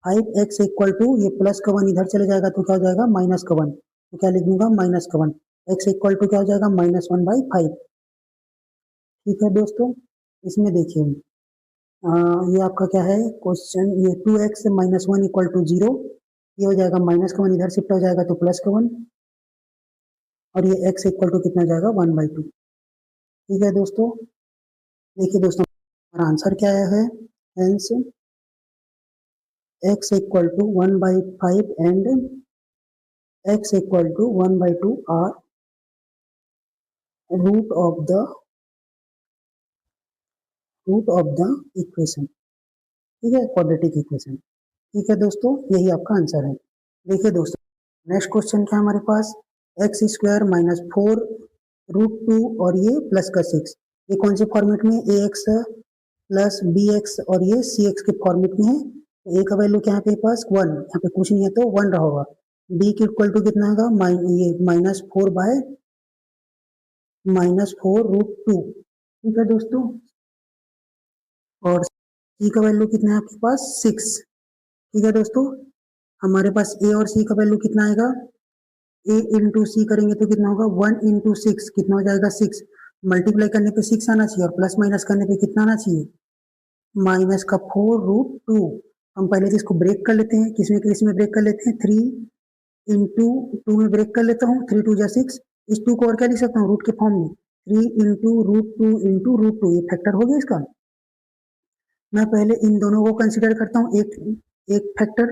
5x equal to ये प्लस का 1 इधर चले जाएगा तो क्या हो जाएगा माइनस का 1, तो क्या लिख दूंगा माइनस का 1, x इक्वल टू क्या हो जाएगा -1/5। ठीक है दोस्तों, इसमें देखिए ये आपका क्या है क्वेश्चन, ये 2x माइनस 1 इक्वल टू 0, ये हो जाएगा माइनस का 1 इधर शिफ्ट हो जाएगा तो प्लस का 1 और ये x इक्वल टू कितना जाएगा 1/2। ठीक है दोस्तों, देखिए दोस्तों हमारा आंसर क्या आया है, hence x equal to 1/5 and x equal to 1/2 are root of the equation. ठीक है, क्वाड्रेटिक इक्वेशन। ठीक है दोस्तों, यही आपका आंसर है। देखिए दोस्तों नेक्स्ट क्वेश्चन क्या है हमारे पास, x² माइनस 4√2 और ये प्लस का 6, ये कौन से फॉर्मेट में ax प्लस bx और ये cx के फॉर्मेट में है। तो a का वैल्यू क्या है पे पास 1, यहाँ पे कुछ नहीं है तो 1 रहा होगा, b के इक्वल टू कितना होगा ये -4/-4√2। ठीक है दोस्तों, और c का वैल्यू कितना है आपके पास 6। ठीक है दोस्तों, हमारे पास a और c का वैल्यू कितना आएगा, a इंटू सी करेंगे तो कितना होगा 1 इंटू 6 कितना हो जाएगा 6, मल्टीप्लाई करने पे 6 आना चाहिए और प्लस माइनस करने पे कितना आना चाहिए माइनस का 4√2। हम पहले से इसको ब्रेक कर लेते हैं, किसमें किसमें ब्रेक कर लेते हैं 3 इंटू 2 में ब्रेक कर लेता हूँ, 3 2 जा 6, इस 2 को और क्या लिख सकता हूँ रूट के फॉर्म में 3 इंटू √2 इंटू √2, ये फैक्टर हो गया इसका। मैं पहले इन दोनों को कंसिडर करता हूँ, एक फैक्टर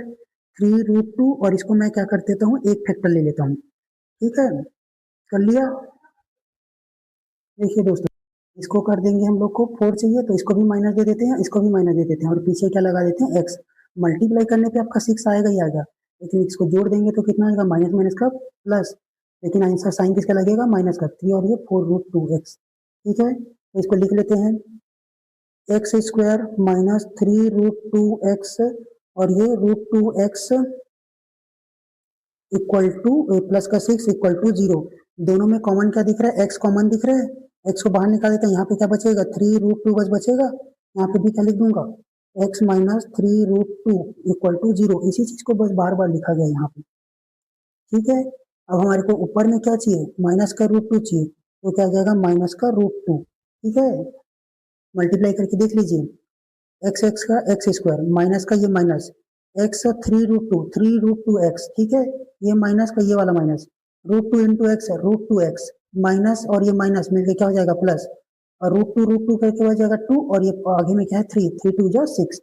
3√2 और इसको मैं क्या कर देता हूँ, एक फैक्टर ले लेता हूँ। ठीक है, कर लिया। देखिए दोस्तों, इसको कर देंगे हम लोग को 4 चाहिए तो इसको भी माइनस दे देते हैं, इसको भी माइनस दे देते हैं और पीछे क्या लगा देते हैं x। मल्टीप्लाई करने पे आपका 6 आएगा ही आएगा, लेकिन इसको जोड़ देंगे तो कितना आएगा, माइनस माइनस का प्लस, लेकिन आंसर साइन किसका लगेगा, माइनस का 3 और ये 4√2x। ठीक है, तो इसको लिख लेते हैं एक्स स्क्वायर माइनस 3√2x और ये √2x इक्वल टू प्लस का 6 इक्वल टू 0। दोनों में कॉमन क्या दिख रहा है, x कॉमन दिख रहा है, x को बाहर निकाल देते हैं, यहाँ पे क्या बचेगा, 3√2 बस बचेगा। यहाँ पे भी क्या लिख दूंगा, x माइनस 3√2 इक्वल टू 0। इसी चीज को बस बार बार लिखा गया यहाँ पे। ठीक है, अब हमारे को ऊपर में क्या चाहिए, माइनस का √2 चाहिए, तो क्या आ जाएगा, माइनस का √2। ठीक है, मल्टीप्लाई करके देख लीजिए, एक्स एक्स का एक्स स्क्वायर माइनस का ये माइनस एक्स 3√2x। ठीक है, ये माइनस का ये वाला माइनस √2 इंटू एक्स है √2x माइनस और ये माइनस मिलकर क्या हो जाएगा प्लस, और √2 करके हो जाएगा 2 और ये आगे में क्या है 3, 3 2 जा 6।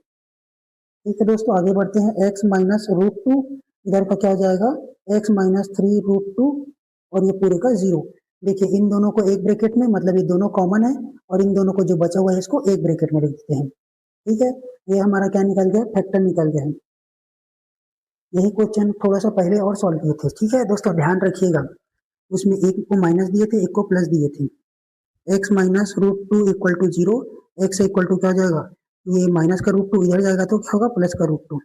ठीक है दोस्तों, आगे बढ़ते हैं, x माइनस √2 इधर का क्या हो जाएगा, x माइनस 3√2 और ये पूरे का 0। देखिए इन दोनों को एक ब्रैकेट में, मतलब ये दोनों कॉमन है और इन दोनों को जो बचा हुआ है इसको एक ब्रैकेट में लिख देते हैं। ठीक है, ये हमारा क्या निकल गया, फैक्टर निकल गया है। यही क्वेश्चन थोड़ा सा पहले और सॉल्व किए थे। ठीक है दोस्तों, ध्यान रखिएगा, उसमें एक को माइनस दिए थे, एक को प्लस दिए थे। x minus √2 equal to 0, x equal to क्या हो जाएगा, ये माइनस का √2 इधर जाएगा तो क्या होगा, प्लस का √2।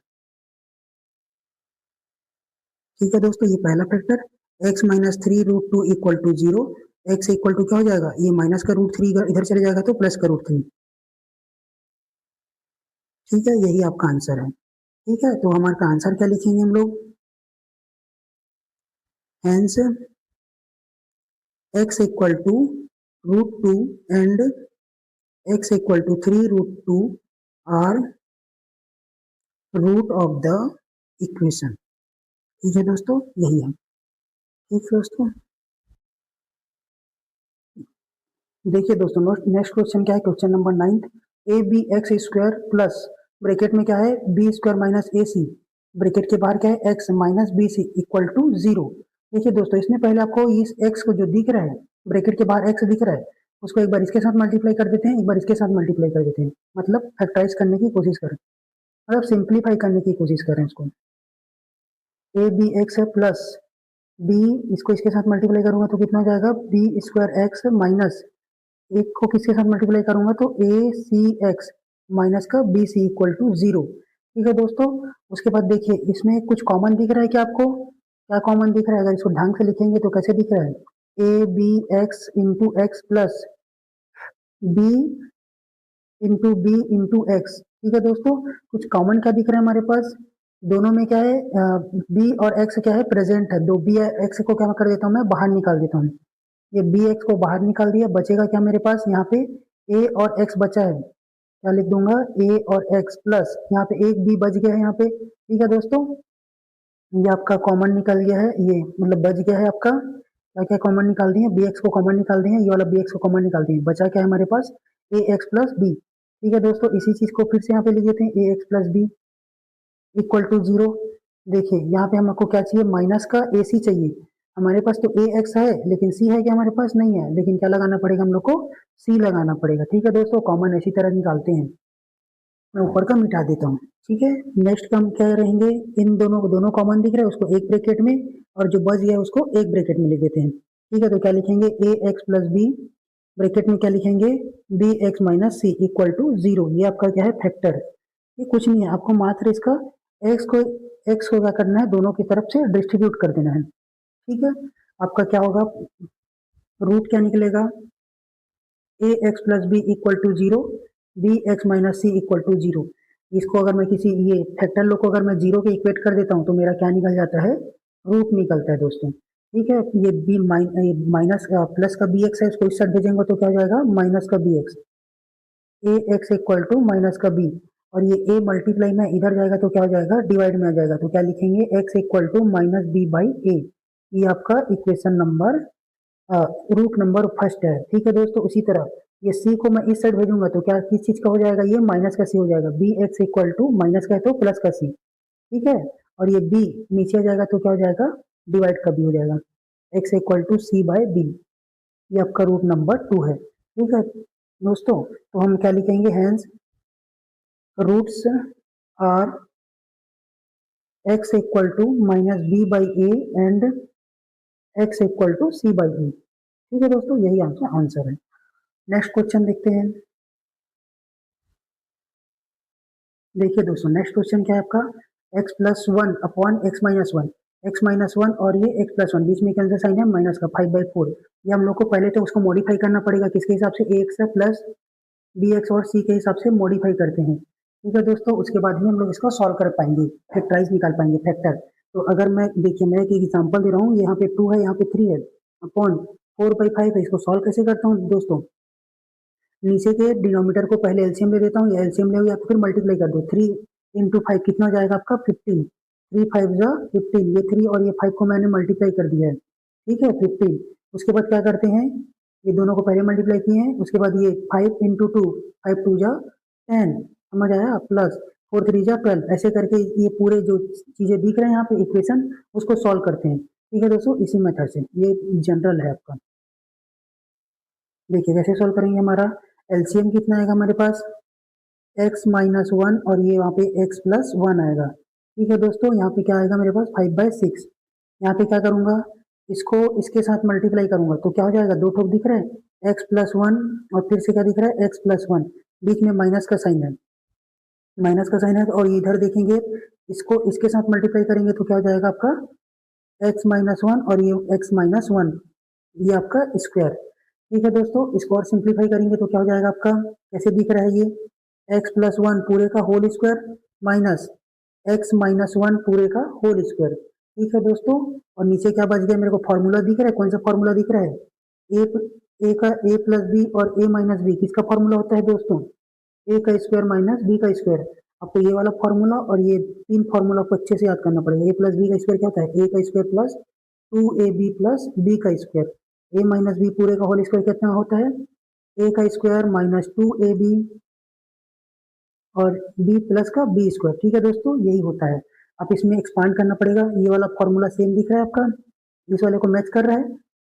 ठीक है दोस्तों, ये पहला factor, x minus 3√2 equal to 0, x equal to क्या हो जाएगा, ये माइनस का √3 इधर चले जाएगा तो प्लस का √3। ठीक है, यही आपका आंसर है। ठीक है, तो हमारा आंसर क्या लिखेंगे हम लोग, hence x equal to √2 and x equal to 3√2 are root of the equation. ठीक है दोस्तों, यही है। ठीक है दोस्तों, देखिए दोस्तों, नेक्स्ट क्वेश्चन क्या है, question number 9, a b x square plus bracket में क्या है, b square minus a c, bracket के बाहर क्या है, x minus b c equal to 0। देखिए दोस्तों, इसमें पहले आपको इस एक्स को जो दिख रहा है, ब्रैकेट के बाहर एक्स दिख रहा है, उसको एक बार इसके साथ मल्टीप्लाई कर देते हैं, एक बार इसके साथ मल्टीप्लाई कर देते हैं, मतलब फैक्टराइज करने की कोशिश करें, मतलब सिंप्लीफाई करने की कोशिश करें इसको। ए बी एक्स है प्लस बी, इसको इसके साथ मल्टीप्लाई करूंगा तो कितना हो जाएगा, बी स्क्वायर एक्स माइनस, एक को किसके साथ मल्टीप्लाई करूंगा तो ए सी एक्स माइनस का बी सी इक्वल टू 0। ठीक है दोस्तों, उसके बाद देखिए इसमें कुछ कॉमन दिख रहा है क्या आपको, क्या कॉमन दिख रहा है, अगर इसको ढंग से लिखेंगे तो कैसे दिख रहा है, a b x into x plus b into b into x. ठीक है दोस्तों, कुछ कॉमन क्या दिख रहा है हमारे पास, दोनों में क्या है, बी और एक्स क्या है, प्रेजेंट है, दो बी एक्स को क्या कर देता हूँ मैं, बाहर निकाल देता हूँ, ये बी एक्स को बाहर निकाल दिया, बचेगा क्या मेरे पास, यहाँ पे ए और एक्स बचा है, क्या लिख दूंगा, ए और एक्स प्लस यहाँ पे एक बी बच गया है यहाँ पे। ठीक है दोस्तों, ये आपका कॉमन निकल गया है, ये मतलब बच गया है आपका, क्या क्या कॉमन निकाल दिए, बी एक्स को कॉमन निकाल दिए, ये वाला बी एक्स को कॉमन निकाल दिए, बचा क्या है हमारे पास, ए एक्स प्लस बी। ठीक है दोस्तों, इसी चीज को फिर से यहाँ पे लिख देते हैं, a x plus b equal to 0। देखिए यहाँ पे हमको क्या चाहिए, माइनस का ए सी चाहिए, हमारे पास तो ए एक्स है लेकिन सी है क्या हमारे पास, नहीं है, लेकिन क्या लगाना पड़ेगा हम लोग को, सी लगाना पड़ेगा। ठीक है दोस्तों, कॉमन इसी तरह निकालते हैं, मैं ऊपर का मिटा देता हूँ। ठीक है, नेक्स्ट का हम क्या रहेंगे, इन दोनों को, दोनों कॉमन दिख रहा है उसको एक ब्रैकेट में और जो बच गया उसको एक ब्रैकेट में लिख देते हैं। ठीक है, तो क्या लिखेंगे, a x plus b, bracket में क्या लिखेंगे, b x minus c equal to 0। ये आपका क्या है, फैक्टर, ये कुछ नहीं है, आपको मात्र इसका एक्स को क्या करना है, दोनों की तरफ से डिस्ट्रीब्यूट कर देना है। ठीक है, आपका क्या होगा, रूट क्या निकलेगा, a x plus b equal to 0, b x minus c equal to 0। इसको अगर मैं किसी ये फैक्टर लो को अगर मैं 0 के इक्वेट कर देता हूँ तो मेरा क्या निकल जाता है, रूट निकलता है दोस्तों। ठीक है, ये बी माइनस प्लस का बी एक्स है, इसको इस साइड भेजेंगे तो क्या हो जाएगा, माइनस का b x, a x equal to minus का बी, और ये ए मल्टीप्लाई में इधर जाएगा तो क्या हो जाएगा, डिवाइड में आ जाएगा, तो क्या लिखेंगे, x equal to minus b by a. ये आपका equation number root number first है। ठीक है दोस्तों, उसी तरह ये सी को मैं इस साइड भेजूंगा तो क्या किस चीज का हो जाएगा, ये माइनस का सी हो जाएगा, B x equal to minus का है तो प्लस का सी, ठीक है। और ये बी नीचे आ जाएगा तो क्या हो जाएगा, डिवाइड का बी हो जाएगा, x equal to c by b, ये आपका रूट नंबर 2 है, ठीक है दोस्तों। तो हम क्या लिखेंगे, hence roots are x equal to minus b by a and x equal to c by b, ठीक है दोस्तों, यही आपका आंसर है। नेक्स्ट क्वेश्चन देखते हैं। देखिए दोस्तों नेक्स्ट क्वेश्चन क्या है आपका, x plus one upon x minus one और ये x प्लस वन, बीच में कैंसिल साइन है माइनस का, 5/4। ये हम लोग को पहले तो उसको मॉडिफाई करना पड़ेगा, किसके हिसाब से, ax प्लस bx और c के हिसाब से मॉडिफाई करते हैं, ठीक है दोस्तों। उसके बाद ही हम लोग इसको सॉल्व कर पाएंगे, फैक्टराइज निकाल पाएंगे, फैक्टर। तो अगर मैं देखिए मैं एक एग्जाम्पल दे रहा हूँ, यहाँ पे 2 है, यहाँ पे 3 है, अपॉन 4/5 है, इसको सॉल्व कैसे करता हूँ दोस्तों, नीचे के डिनोमीटर को पहले एलसीएम ले देता हूँ, या एलसीएम ले या फिर मल्टीप्लाई कर दो, 3 इंटू 5 कितना हो जाएगा आपका 15, 3 5 जा 15, ये 3 और ये 5 को मैंने मल्टीप्लाई कर दिया है, ठीक है 15। उसके बाद क्या करते हैं, ये दोनों को पहले मल्टीप्लाई किए हैं, उसके बाद ये 5 इंटू 2, 5 2 जा 10, समझ आया, प्लस 4 3 जा 12, ऐसे करके ये पूरे जो चीजें दिख रहे हैं यहाँ पे इक्वेशन, उसको सॉल्व करते हैं, ठीक है दोस्तों, इसी मेथड से, ये जनरल है आपका। देखिए कैसे सॉल्व करेंगे, हमारा एलसीएम कितना आएगा हमारे पास, x माइनस वन और ये वहाँ पे x प्लस वन आएगा, ठीक है दोस्तों। यहाँ पे क्या आएगा मेरे पास 5/6, यहाँ पे क्या करूंगा, इसको इसके साथ मल्टीप्लाई करूंगा तो क्या हो जाएगा, दो ठोक दिख रहा है x प्लस वन, और फिर से क्या दिख रहा है x प्लस वन, बीच में माइनस का साइन है, माइनस का साइन है, और इधर देखेंगे इसको इसके साथ मल्टीप्लाई करेंगे तो क्या हो जाएगा आपका x माइनस वन और ये x माइनस वन, ये आपका स्क्वायर, ठीक है दोस्तों। इसको और सिंप्लीफाई करेंगे तो क्या हो जाएगा आपका, कैसे दिख रहा है ये, x प्लस वन पूरे का whole square minus x minus one पूरे का होल स्क्वायर, ठीक है दोस्तों। और नीचे क्या बच गया मेरे को, फॉर्मूला दिख रहा है, कौन सा फॉर्मूला दिख रहा है, ए का a प्लस बी और a माइनस बी, किसका फॉर्मूला होता है दोस्तों, ए का स्क्वायर माइनस बी का स्क्वायर। आपको ये वाला फॉर्मूला और ये तीन फॉर्मूला को अच्छे से याद करना पड़ेगा, ए प्लस बी का स्क्वायर क्या होता है, ए का square plus 2ab plus b का स्क्वायर, ए माइनस बी पूरे का होल स्क्वायर कितना होता है, ए का स्क्वायर माइनस 2ab और b प्लस का बी स्क्वायर, ठीक है दोस्तों, यही होता है। अब इसमें एक्सपांड करना पड़ेगा, ये वाला फॉर्मूला सेम दिख रहा है आपका, इस वाले को मैच कर रहा है,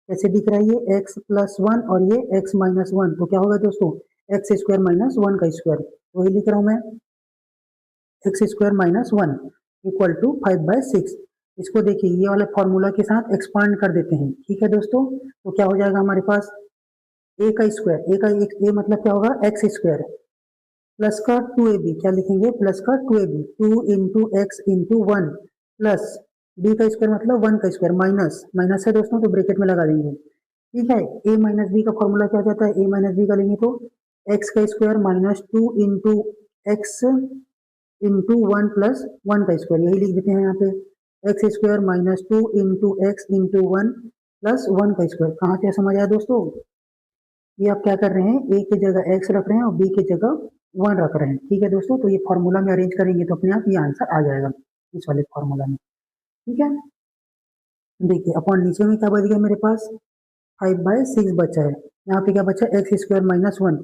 कैसे दिख रहा है ये x प्लस वन और ये x माइनस वन, तो क्या होगा दोस्तों, एक्स स्क्वायर माइनस वन का स्क्वायर, वही लिख रहा हूं मैं, x square minus one equal to 5/6। इसको देखिए ये वाले फॉर्मूला के साथ एक्सपांड कर देते हैं, ठीक है दोस्तों। तो क्या हो जाएगा हमारे पास, ए का स्क्वायर, ए मतलब क्या होगा एक्स स्क्वायर, प्लस का 2ab, क्या लिखेंगे, प्लस का 2ab, 2 into x into one, plus b का स्क्वायर मतलब वन का स्क्वायर, माइनस माइनस है दोस्तों तो ब्रैकेट में लगा देंगे, ठीक है। ए माइनस बी का फॉर्मूला क्या हो जाता है, ए माइनस बी का लेंगे तो एक्स का square minus 2 into x into one plus one का स्क्वायर, यही लिख देते हैं यहाँ पे, x square minus 2 into x into one plus one का स्क्वायर। कहाँ से समझ आया दोस्तों, ये आप क्या कर रहे हैं, ए की जगह एक्स रख रहे हैं और बी की जगह वन रख रहे हैं, ठीक है दोस्तों। तो ये फॉर्मूला में अरेंज करेंगे तो अपने आप ये आंसर आ जाएगा इस वाले फॉर्मूला में, ठीक है। देखिए अपॉन नीचे में क्या बच गया मेरे पास, 5/6 बचा है, यहाँ पे क्या बचा, एक्स स्क्वायर माइनस वन,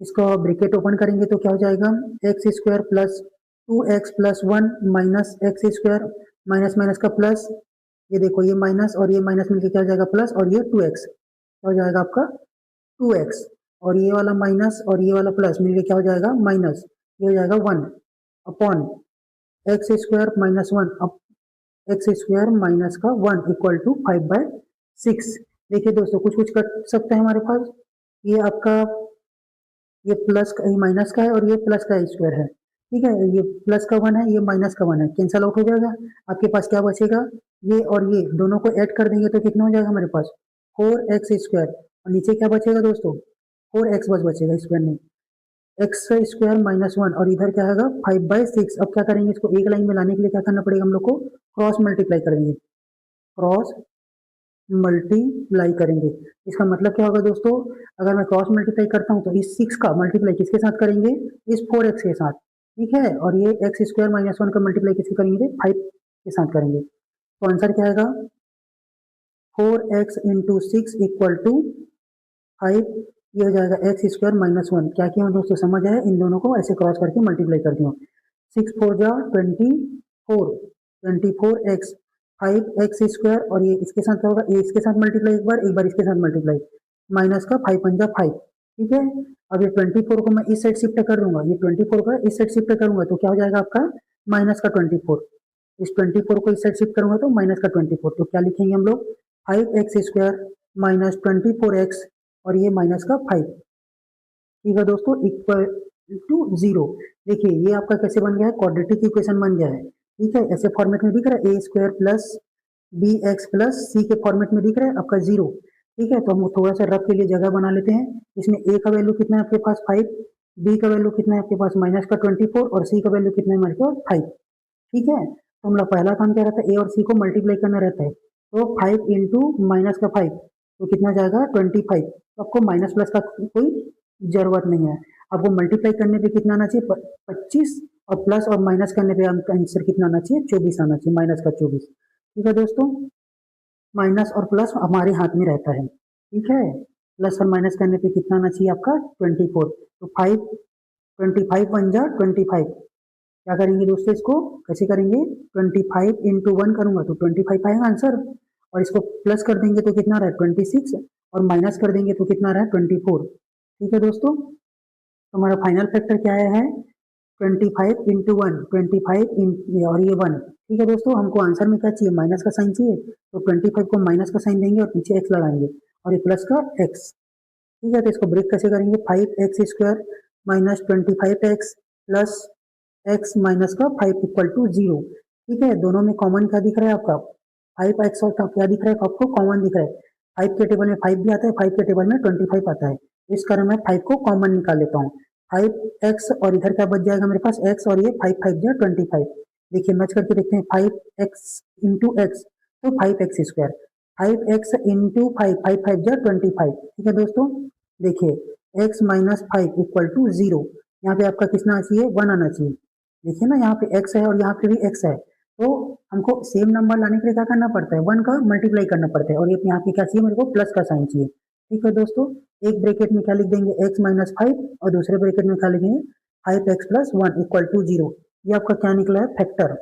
इसको ब्रैकेट ओपन करेंगे तो क्या हो जाएगा, x square plus 2x plus one minus x square, minus minus का प्लस, ये देखो ये माइनस और ये माइनस मिलकर क्या हो जाएगा प्लस, और ये 2x क्या हो जाएगा आपका 2x, और ये वाला माइनस और ये वाला प्लस मिलकर क्या हो जाएगा माइनस, ये हो जाएगा 1 upon x square minus one, x square minus का 1 इक्वल टू 5/6। देखिए दोस्तों कुछ कुछ कर सकते हैं हमारे पास, ये आपका ये प्लस का, ये माइनस का है और ये प्लस का स्क्वायर है, ठीक है, ये प्लस का 1 है, ये माइनस का 1 है, कैंसल आउट हो जाएगा, आपके पास क्या बचेगा, ये और ये दोनों को ऐड कर देंगे तो कितना हो जाएगा हमारे पास 4x स्क्वायर, और नीचे क्या बचेगा दोस्तों 4x बचेगा स्क्वायर में, एक्स स्क्वायर माइनस वन, और इधर क्या होगा 5/6। अब क्या करेंगे, इसको एक लाइन में लाने के लिए क्या करना पड़ेगा हम लोग को, क्रॉस मल्टीप्लाई करेंगे, क्रॉस मल्टीप्लाई करेंगे। इसका मतलब क्या होगा दोस्तों, अगर मैं क्रॉस मल्टीप्लाई करता हूं तो इस 6 का मल्टीप्लाई किसके साथ करेंगे, इस 4x के साथ, ठीक है, और ये एक्स स्क्वायर माइनस वन का मल्टीप्लाई किसके करेंगे, 5 के साथ करेंगे। तो आंसर क्या आएगा, 4x इंटू 6 इक्वल टू 5 ये हो जाएगा एक्स स्क्वायर माइनस वन। क्या किया दोस्तों, समझ आया, इन दोनों को ऐसे क्रॉस करके मल्टीप्लाई कर दिया। 6 4 जा 24, 24x, 5x स्क्वायर, और ये इसके साथ क्या होगा, ये इसके साथ मल्टीप्लाई एक बार इसके साथ मल्टीप्लाई, माइनस का 5 पंजा 5। ठीक है, अब ये 24 को मैं इस साइड शिफ्ट कर दूंगा, ये 24 को इस साइड शिफ्ट करूंगा तो क्या हो जाएगा आपका माइनस का 24। इस 24 को इस साइड शिफ्ट करूंगा तो माइनस का 24। तो क्या लिखेंगे हम लोग, 5x स्क्वायर माइनस 24x, और ये माइनस का 5। ठीक है दोस्तों, इक्वल टू 0। देखिए ये आपका कैसे बन गया है, क्वाड्रेटिक इक्वेशन बन गया है। ठीक है, ऐसे फॉर्मेट में दिख रहा है, a square plus b x plus c के फॉर्मेट में दिख रहा है आपका 0। ठीक है, तो हम थोड़ा सा रफ के लिए जगह बना लेते हैं। इसमें ए का वैल्यू कितना है आपके पास 5, बी का वैल्यू कितना है आपके पास माइनस का 24, और सी का वैल्यू कितना है हमारे पास 5। ठीक है, तो हम लोग पहला काम क्या रहता है, ए और सी को मल्टीप्लाई करना रहता है। तो 5 इंटू माइनस का 5 तो कितना जाएगा 25। तो आपको माइनस प्लस का कोई जरूरत नहीं है, आपको मल्टीप्लाई करने पे कितना आना चाहिए 25, और प्लस और माइनस करने पे आपका आंसर कितना आना चाहिए 24 आना चाहिए, माइनस का 24। ठीक है दोस्तों, माइनस और प्लस हमारे हाथ में रहता है। ठीक है, प्लस और माइनस करने पे कितना आना चाहिए आपका 24। तो 5 25 बन जा 25। क्या करेंगे दोस्तों, इसको कैसे करेंगे, 25 इंटू 1 करूंगा तो 25 आएगा आंसर, और इसको प्लस कर देंगे तो कितना रहा 26, और माइनस कर देंगे तो कितना रहा 24। ठीक है दोस्तों, तो हमारा फाइनल फैक्टर क्या आया है 25 इंटू 1, 25 और ये 1। ठीक है दोस्तों, हमको आंसर में क्या चाहिए, माइनस का साइन चाहिए, तो 25 को माइनस का साइन देंगे और पीछे एक्स लगाएंगे, और ये प्लस का एक्स। ठीक है, तो इसको ब्रेक कैसे करेंगे, 5x square minus 25x plus x minus का 5 इक्वल टू 0। ठीक है, दोनों में कॉमन क्या दिख रहा है आपका 5x, और क्या दिख रहा है आपको कॉमन दिख रहा है, 5 के टेबल में 5 भी आता है, 5 के टेबल में 25 आता है। इस कारण मैं 5 को कॉमन निकाल लेता हूँ, 5x, और इधर क्या बच जाएगा मेरे पास x, और ये 5 5 जा 25। देखिए मैच करके देखते हैं, 5x इंटू एक्स तो 5x स्क्वायर, 5x इंटू 5, 5 5 जा 25। ठीक है दोस्तों, देखिए x माइनस 5 इक्वल टू 0। यहाँ पे आपका कितना आना चाहिए 1 आना चाहिए। देखिए ना, यहाँ पे x है और यहाँ पे भी x है, तो हमको सेम नंबर लाने के लिए क्या करना पड़ता है 1 का मल्टीप्लाई करना पड़ता है, और ये यहाँ पे क्या चाहिए मेरे को प्लस का साइन चाहिए। ठीक है दोस्तों, एक ब्रैकेट में क्या लिख देंगे x माइनस 5, और दूसरे ब्रैकेट में क्या लिखेंगे 5x प्लस 1 इक्वल टू 0। ये आपका क्या निकला है फैक्टर।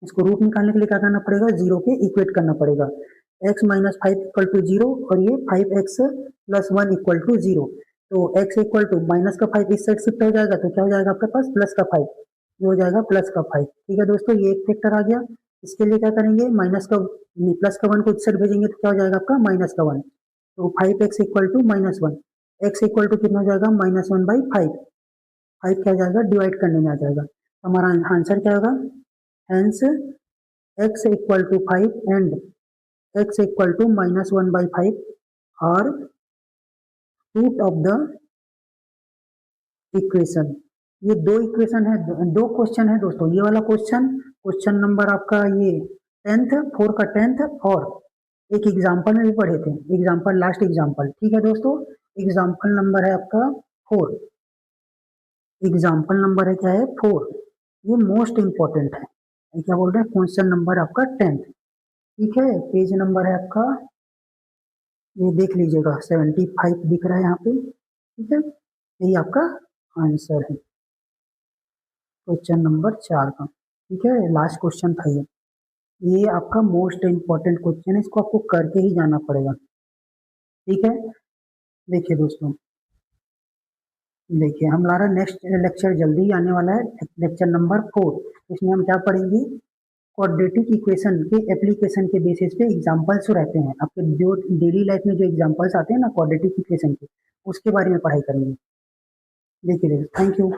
इसको रूट निकालने के लिए क्या करना पड़ेगा, 0 के इक्वेट करना पड़ेगा, x माइनस 5 इक्वल टू 0, और ये 5x प्लस 1 इक्वल टू 0। तो x इक्वल टू माइनस का 5 इस साइड शिफ्ट हो जाएगा, तो क्या हो जाएगा आपके पास प्लस का 5, ये हो जाएगा प्लस का 5। ठीक है दोस्तों, ये एक फैक्टर आ गया। इसके लिए क्या करेंगे, माइनस का प्लस का 1 को इस साइड भेजेंगे तो क्या हो जाएगा आपका माइनस का 1। तो 5x equal to minus 1, x equal to कितना हो जाएगा माइनस 1 बाई 5। 5 क्या हो जाएगा डिवाइड करने में आ जाएगा, हमारा आंसर क्या होगा, hence x equal to 5 and x equal to minus 1 by 5 और रूट ऑफ द इक्वेशन। ये दो इक्वेशन है, दो क्वेश्चन है दोस्तों। ये वाला क्वेश्चन नंबर आपका ये 10th 4 का 10th, और एक एग्जाम्पल में भी पढ़े थे, एग्जाम्पल लास्ट एग्जाम्पल। ठीक है दोस्तों, एग्जाम्पल नंबर है आपका 4, एग्जाम्पल नंबर है क्या है 4। ये मोस्ट इंपॉर्टेंट है, क्या बोल रहे हैं, क्वेश्चन नंबर आपका 10th। ठीक है, पेज नंबर है आपका, ये देख लीजिएगा 75 दिख रहा है यहाँ पे। ठीक है, यही आपका आंसर है क्वेश्चन नंबर 4 का। ठीक है, लास्ट क्वेश्चन था ये आपका मोस्ट इंपॉर्टेंट क्वेश्चन है, इसको आपको करके ही जाना पड़ेगा। ठीक है, देखिए दोस्तों, देखिए हमारा नेक्स्ट लेक्चर जल्दी ही आने वाला है, लेक्चर नंबर 4। इसमें हम क्या पढ़ेंगे, क्वाड्रेटिक इक्वेशन के एप्लीकेशन के बेसिस पे एग्जांपल्स रहते हैं आपके जो डेली लाइफ में जो एग्जांपल्स आते हैं ना क्वाड्रेटिक इक्वेशन के, उसके बारे में पढ़ाई करेंगे। देखिए थैंक यू।